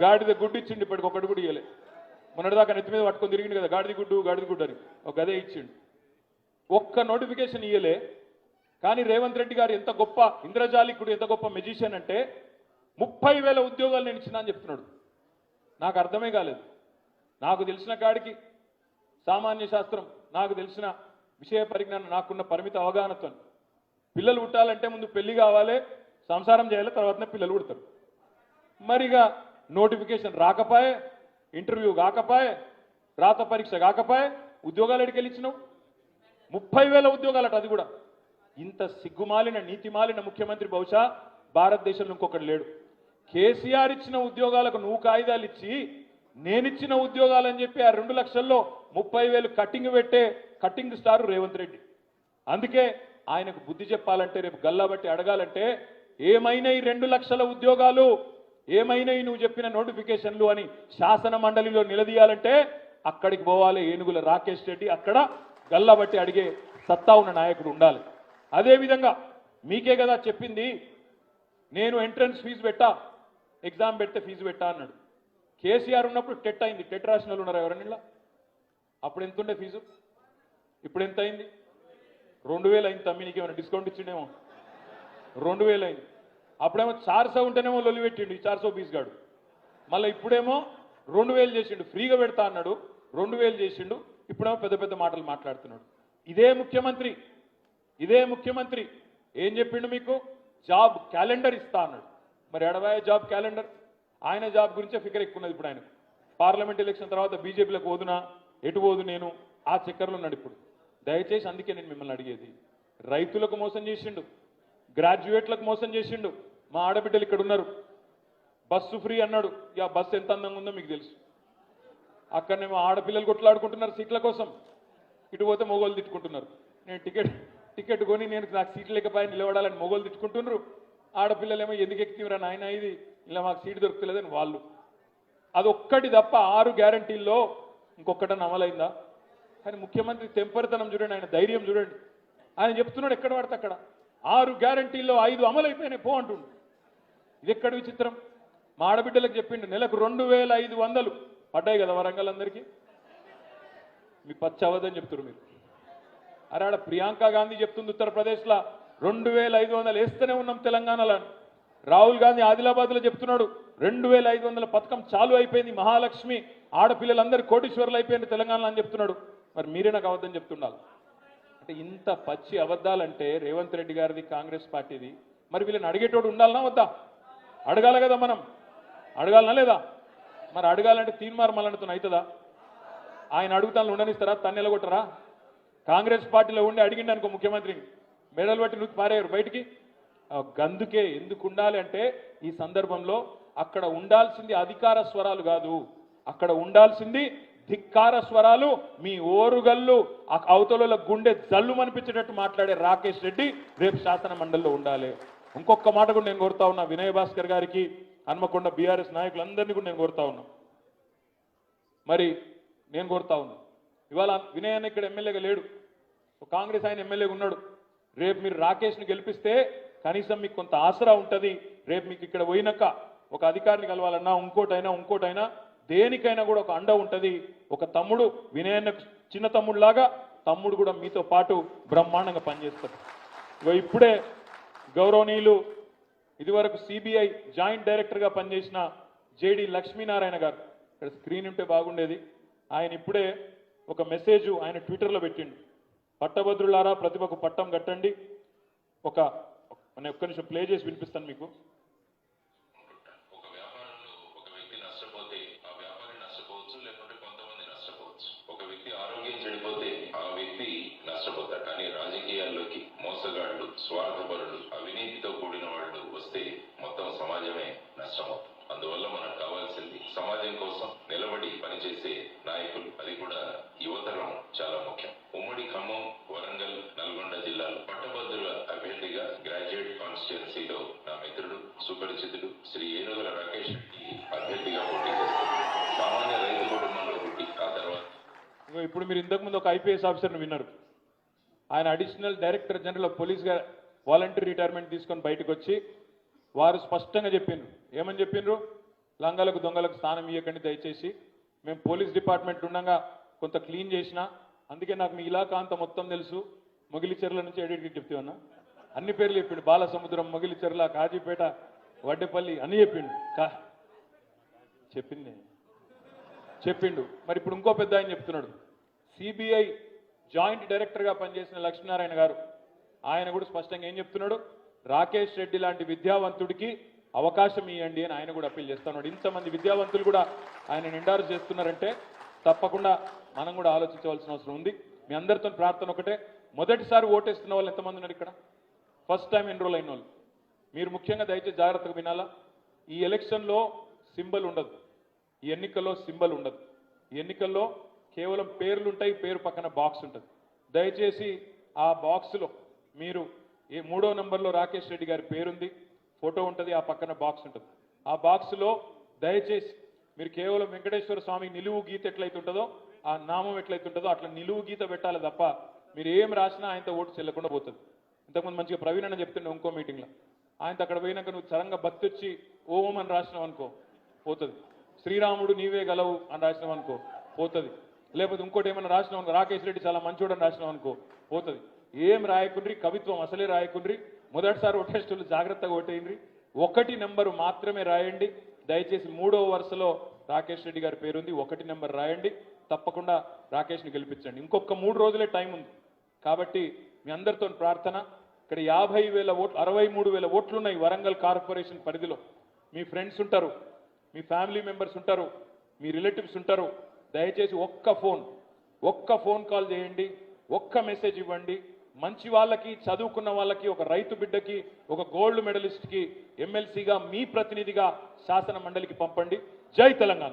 గాడిద గుడ్డు ఇచ్చిండు, ఇప్పటికి ఒకటి కూడా ఇవ్వలే. మొన్నటిదాకా నెత్తి మీద పట్టుకొని తిరిగిండు కదా, గాడిద గుడ్డు అని ఒక గదే ఇచ్చిండు. ఒక్క నోటిఫికేషన్ ఇవ్వలే. కానీ రేవంత్ రెడ్డి గారు ఎంత గొప్ప ఇంద్రజాలికుడు, ఎంత గొప్ప మెజిషియన్ అంటే 30,000 ఉద్యోగాలు నేను ఇచ్చినా అని చెప్తున్నాడు. నాకు అర్థమే కాలేదు. నాకు తెలిసిన కాడికి సామాన్య శాస్త్రం, నాకు తెలిసిన విషయ పరిజ్ఞానం, నాకున్న పరిమిత అవగాహనతో పిల్లలు పుట్టాలంటే ముందు పెళ్లి కావాలి, సంసారం చేయాలి, తర్వాతనే పిల్లలు పుడతారు. మరిగా నోటిఫికేషన్ రాకపోయే, ఇంటర్వ్యూ కాకపోయే, రాత పరీక్ష కాకపోయే, ఉద్యోగాలు ఎడికెళ్ళి ఇచ్చినావు? 30,000 ఉద్యోగాలట. అది కూడా ఇంత సిగ్గుమాలిన నీతిమాలిన ముఖ్యమంత్రి బహుశా భారతదేశంలో ఇంకొకటి లేడు. కేసీఆర్ ఇచ్చిన ఉద్యోగాలకు నువ్వు కాయిదాలు ఇచ్చి, నేనిచ్చిన ఉద్యోగాలని చెప్పి ఆ 2 లక్షల్లో 30,000 కట్టింగ్ పెట్టే కట్టింగ్ స్టార్ రేవంత్ రెడ్డి. అందుకే ఆయనకు బుద్ధి చెప్పాలంటే, రేపు గల్లాబట్టి అడగాలంటే, ఏమైనా ఈ 2 లక్షల ఉద్యోగాలు, ఏమైనా నువ్వు చెప్పిన నోటిఫికేషన్లు అని శాసన మండలిలో నిలదీయాలంటే అక్కడికి పోవాలి ఏనుగుల రాకేష్ రెడ్డి. అక్కడ గల్లాబట్టి అడిగే సత్తా ఉన్న నాయకుడు ఉండాలి. అదేవిధంగా మీకే కదా చెప్పింది, నేను ఎంట్రన్స్ ఫీజు పెట్టా, ఎగ్జామ్ పెడితే ఫీజు పెట్టా అన్నాడు. కేసీఆర్ ఉన్నప్పుడు టెట్ అయింది. టెట్ రాసిన వాళ్ళు ఉన్నారు ఎవరన్నా? అప్పుడు ఎంత ఉండే ఫీజు? ఇప్పుడు ఎంత అయింది? 2,000 అయింది. తమ్మి నీకు ఏమైనా డిస్కౌంట్ ఇచ్చిండేమో. 2000 అయింది. అప్పుడేమో 400 ఉంటేనేమో లొల్లి పెట్టిండు ఈ 420 గాడు. మళ్ళీ ఇప్పుడేమో 2000 చేసిండు, ఫ్రీగా పెడతా అన్నాడు, 2000 చేసిండు. ఇప్పుడేమో పెద్ద పెద్ద మాటలు మాట్లాడుతున్నాడు. ఇదే ముఖ్యమంత్రి ఏం చెప్పిండు మీకు? జాబ్ క్యాలెండర్ ఇస్తా అన్నాడు. మరి ఎడవాయ జాబ్ క్యాలెండర్? ఆయన జాబ్ గురించే ఫికర్ ఎక్కున్నది ఇప్పుడు ఆయన. పార్లమెంట్ ఎలక్షన్ తర్వాత బీజేపీలకు పోదునా, ఎటు పోదు నేను, ఆ చక్కర్లో ఉన్నాడు ఇప్పుడు. దయచేసి అందుకే నేను మిమ్మల్ని అడిగేది, రైతులకు మోసం చేసిండు, గ్రాడ్యుయేట్లకు మోసం చేసిండు. మా ఆడబిడ్డలు ఇక్కడ ఉన్నారు, బస్సు ఫ్రీ అన్నాడు. ఇక బస్సు ఎంత అందంగా ఉందో మీకు తెలుసు. అక్కడనేమో ఆడపిల్లలు కొట్లాడుకుంటున్నారు సీట్ల కోసం, ఇటు పోతే మొగోళ్ళు తిట్టుకుంటున్నారు. నేను టికెట్ కొని నాకు సీట్లు లేకపోయి నిలబడాలని మొగోళ్ళు తిట్టుకుంటున్నారు. ఆడపిల్లలేమో ఎందుకు ఎక్కుతీవరా నాయన ఇది, ఇలా మాకు సీటు దొరుకుతలేదని వాళ్ళు. అదొక్కటి తప్ప 6 గ్యారంటీల్లో ఇంకొకటన్నా అమలైందా? కానీ ముఖ్యమంత్రి తెంపరితనం చూడండి, ఆయన ధైర్యం చూడండి. ఆయన చెప్తున్నాడు ఎక్కడ పడితే అక్కడ 6 గ్యారంటీల్లో 5 అమలైపోయినాయి పో అంటుండు. ఇది ఎక్కడ విచిత్రం? మా ఆడబిడ్డలకు చెప్పిండు నెలకు 2500 పడ్డాయి కదా వరంగల్ అందరికీ. మీ పచ్చి అవదని చెప్తున్నారు మీరు. అరే ఆడ ప్రియాంక గాంధీ చెప్తుంది ఉత్తరప్రదేశ్లో 2500 వేస్తూనే ఉన్నాం తెలంగాణలో. రాహుల్ గాంధీ ఆదిలాబాద్లో చెప్తున్నాడు 2500 పథకం చాలు అయిపోయింది, మహాలక్ష్మి ఆడపిల్లలందరూ కోటీశ్వరులు అయిపోయింది తెలంగాణలో అని చెప్తున్నాడు. మరి మీరే నాకు అవద్దని చెప్తున్నారు. అంటే ఇంత పచ్చి అబద్ధాలంటే రేవంత్ రెడ్డి గారిది, కాంగ్రెస్ పార్టీది. మరి వీళ్ళని అడిగేటోడు ఉండాలనా వద్దా? అడగాల కదా మనం, అడగాలనా లేదా? మరి అడగాలంటే తీన్మార్ మల్లనతో అవుతుందా? ఆయన అడుగుతాను ఉండనిస్తారా? తన్నెలగొట్టరా? కాంగ్రెస్ పార్టీలో ఉండి అడిగిండి అనుకో ముఖ్యమంత్రిని, మెడలు బట్టి నువ్వు పారేయరు బయటికి. గందుకే ఎందుకు ఉండాలి అంటే ఈ సందర్భంలో అక్కడ ఉండాల్సింది అధికార స్వరాలు కాదు, అక్కడ ఉండాల్సింది ధిక్కార స్వరాలు. మీ ఓరుగల్లు అవతల గుండె జల్లు అనిపించేటట్టు మాట్లాడే రాకేష్ రెడ్డి రేపు శాసన మండలిలో ఉండాలి. ఇంకొక మాట కూడా నేను కోరుతా ఉన్నా, వినయ్ భాస్కర్ గారికి, హన్మకొండ బీఆర్ఎస్ నాయకులందరినీ కూడా నేను కోరుతా ఉన్నా. మరి నేను కోరుతా ఉన్నా, ఇవాళ వినయ్ అన్న ఇక్కడ ఎమ్మెల్యేగా లేడు, కాంగ్రెస్ ఆయన ఎమ్మెల్యేగా ఉన్నాడు. రేపు మీరు రాకేష్ని గెలిపిస్తే కనీసం మీకు కొంత ఆసరా ఉంటుంది. రేపు మీకు ఇక్కడ పోయినాక ఒక అధికారిని కలవాలన్నా ఇంకోటైనా దేనికైనా కూడా ఒక అండ ఉంటుంది. ఒక తమ్ముడు వినయన్న చిన్న తమ్ముడులాగా తమ్ముడు కూడా మీతో పాటు బ్రహ్మాండంగా పనిచేస్తారు. ఇప్పుడే గౌరవనీయులు ఇదివరకు సిబిఐ జాయింట్ డైరెక్టర్గా పనిచేసిన జేడి లక్ష్మీనారాయణ గారు, ఇక్కడ స్క్రీన్ ఉంటే బాగుండేది, ఆయన ఇప్పుడే ఒక మెసేజ్ ఆయన ట్విట్టర్లో పెట్టిండు. పట్టభద్రులారా ప్రతిభకు పట్టం కట్టండి. ఒక్క నిమిషం ప్లే చేసి వినిపిస్తాను మీకు. ఒక వ్యాపారంలో ఒక వ్యక్తి నష్టపోతే ఆ వ్యాపారి నష్టపోవచ్చు, లేకుంటే కొంతమంది నష్టపోవచ్చు. ఒక వ్యక్తి ఆరోగ్యం చెడిపోతే ఆ వ్యక్తి నష్టపోతారు. కానీ రాజకీయాల్లోకి మోసగాళ్లు, స్వార్థపరులు, అవినీతితో కూడిన వాళ్ళు వస్తే మొత్తం సమాజమే నష్టమవుతుంది. అందువల్ల మనకు కావాల్సింది సమాజం కోసం నిలబడి పనిచేసే నాయకులు, అది కూడా యువతరం చాలా ముఖ్యం. ఉమ్మడి ఖమ్మం, వరంగల్, నల్గొండ జిల్లాలో పట్టభద్రుల అభ్యర్థిగా గ్రాడ్యుయేట్ కాన్స్టిట్యున్సీలో నా మిత్రుడు సుపరిచితుడు శ్రీ ఏనుగుల రాకేష్ రెడ్డి అభ్యర్థిగా పోటీ చేస్తారు. సామాన్య రైతు కుటుంబంలో పుట్టి ఆ తర్వాత ఇప్పుడు మీరు ఇంతకుముందు ఒక ఐపీఎస్ ఆఫీసర్ని విన్నారు. ఆయన అడిషనల్ డైరెక్టర్ జనరల్ ఆఫ్ పోలీస్గా వాలంటీర్ రిటైర్మెంట్ తీసుకొని బయటకు వచ్చి వారు స్పష్టంగా చెప్పిండ్రు. ఏమని చెప్పిండ్రు? లంగాలకు దొంగలకు స్థానం ఇవ్వకండి దయచేసి. మేము పోలీస్ డిపార్ట్మెంట్ ఉండగా కొంత క్లీన్ చేసిన, అందుకే నాకు మీ ఇలాకా అంతా మొత్తం తెలుసు. మొగిలిచెర్ల నుంచి ఎడిట్కి చెప్తామన్నా అన్ని పేర్లు చెప్పిండు. బాలసముద్రం, మొగిలిచెర్ల, కాజీపేట, వడ్డేపల్లి అన్నీ చెప్పిండు. మరి ఇప్పుడు ఇంకో పెద్ద ఆయన చెప్తున్నాడు. సిబిఐ జాయింట్ డైరెక్టర్గా పనిచేసిన లక్ష్మీనారాయణ గారు, ఆయన కూడా స్పష్టంగా ఏం చెప్తున్నాడు? రాకేష్ రెడ్డి లాంటి విద్యావంతుడికి అవకాశం ఇవ్వండి అని ఆయన కూడా అప్పీల్ చేస్తున్నాడు. ఇంతమంది విద్యావంతులు కూడా ఆయన ఎండార్స్ చేస్తున్నారంటే తప్పకుండా మనం కూడా ఆలోచించవలసిన అవసరం ఉంది. మీ అందరితో ప్రార్థన ఒకటే, మొదటిసారి ఓటేస్తున్న వాళ్ళు ఎంతమంది ఉన్నారు ఇక్కడ? ఫస్ట్ టైం ఎన్రోల్ అయిన వాళ్ళు మీరు ముఖ్యంగా దయచేసి జాగ్రత్తగా వినాలా. ఈ ఎలక్షన్లో సింబల్ ఉండదు, ఈ ఎన్నికల్లో సింబల్ ఉండదు. ఈ ఎన్నికల్లో కేవలం పేర్లు ఉంటాయి, పేరు పక్కన బాక్స్ ఉంటుంది. దయచేసి ఆ బాక్స్లో మీరు 3వ నంబర్లో రాకేష్ రెడ్డి గారి పేరుంది, ఫోటో ఉంటుంది, ఆ పక్కన బాక్స్ ఉంటుంది. ఆ బాక్స్లో దయచేసి మీరు కేవలం వెంకటేశ్వర స్వామి నిలువు గీత ఎట్లయితే ఉంటుందో, ఆ నామం ఎట్లయితే ఉంటుందో అట్లా నిలువు గీత పెట్టాలి తప్ప మీరు ఏం రాసినా ఆయనతో ఓటు చెల్లకుండా పోతుంది. ఇంతకుముందు మంచిగా ప్రవీణ్ అని చెప్తుండే ఇంకో మీటింగ్లో, ఆయనతో అక్కడ పోయినాక నువ్వు సరంగా భక్తి వచ్చి ఓం అని రాసినావు అనుకో పోతుంది, శ్రీరాముడు నీవే గలవు అని రాసినావు అనుకో పోతుంది, లేకపోతే ఇంకోటి ఏమైనా రాసినావు అనుకో రాకేష్ రెడ్డి చాలా మంచోడని రాసినావు అనుకో పోతుంది. ఏం రాయకుండ్రి, కవిత్వం అసలే రాయకుండ్రి, మొదటిసారి ఓటేసేటోళ్ళు జాగ్రత్తగా ఓటేయండి. 1 నెంబరు మాత్రమే రాయండి. దయచేసి 3వ వరుసలో రాకేష్ రెడ్డి గారి పేరుంది. 1 నెంబర్ రాయండి. తప్పకుండా రాకేష్ని గెలిపించండి. ఇంకొక 3 రోజులే టైం ఉంది కాబట్టి మీ అందరితో ప్రార్థన. ఇక్కడ 50,000 ఓట్లు 63,000 ఓట్లు ఉన్నాయి వరంగల్ కార్పొరేషన్ పరిధిలో. మీ ఫ్రెండ్స్ ఉంటారు, మీ ఫ్యామిలీ మెంబర్స్ ఉంటారు, మీ రిలేటివ్స్ ఉంటారు. దయచేసి ఒక్క ఫోన్ కాల్ చేయండి, ఒక్క మెసేజ్ ఇవ్వండి. మంచి వాళ్ళకి, చదువుకున్న వాళ్ళకి, ఒక రైతు బిడ్డకి, ఒక గోల్డ్ మెడలిస్ట్కి ఎమ్మెల్సీగా మీ ప్రతినిధిగా శాసన మండలికి పంపండి. జై తెలంగాణ.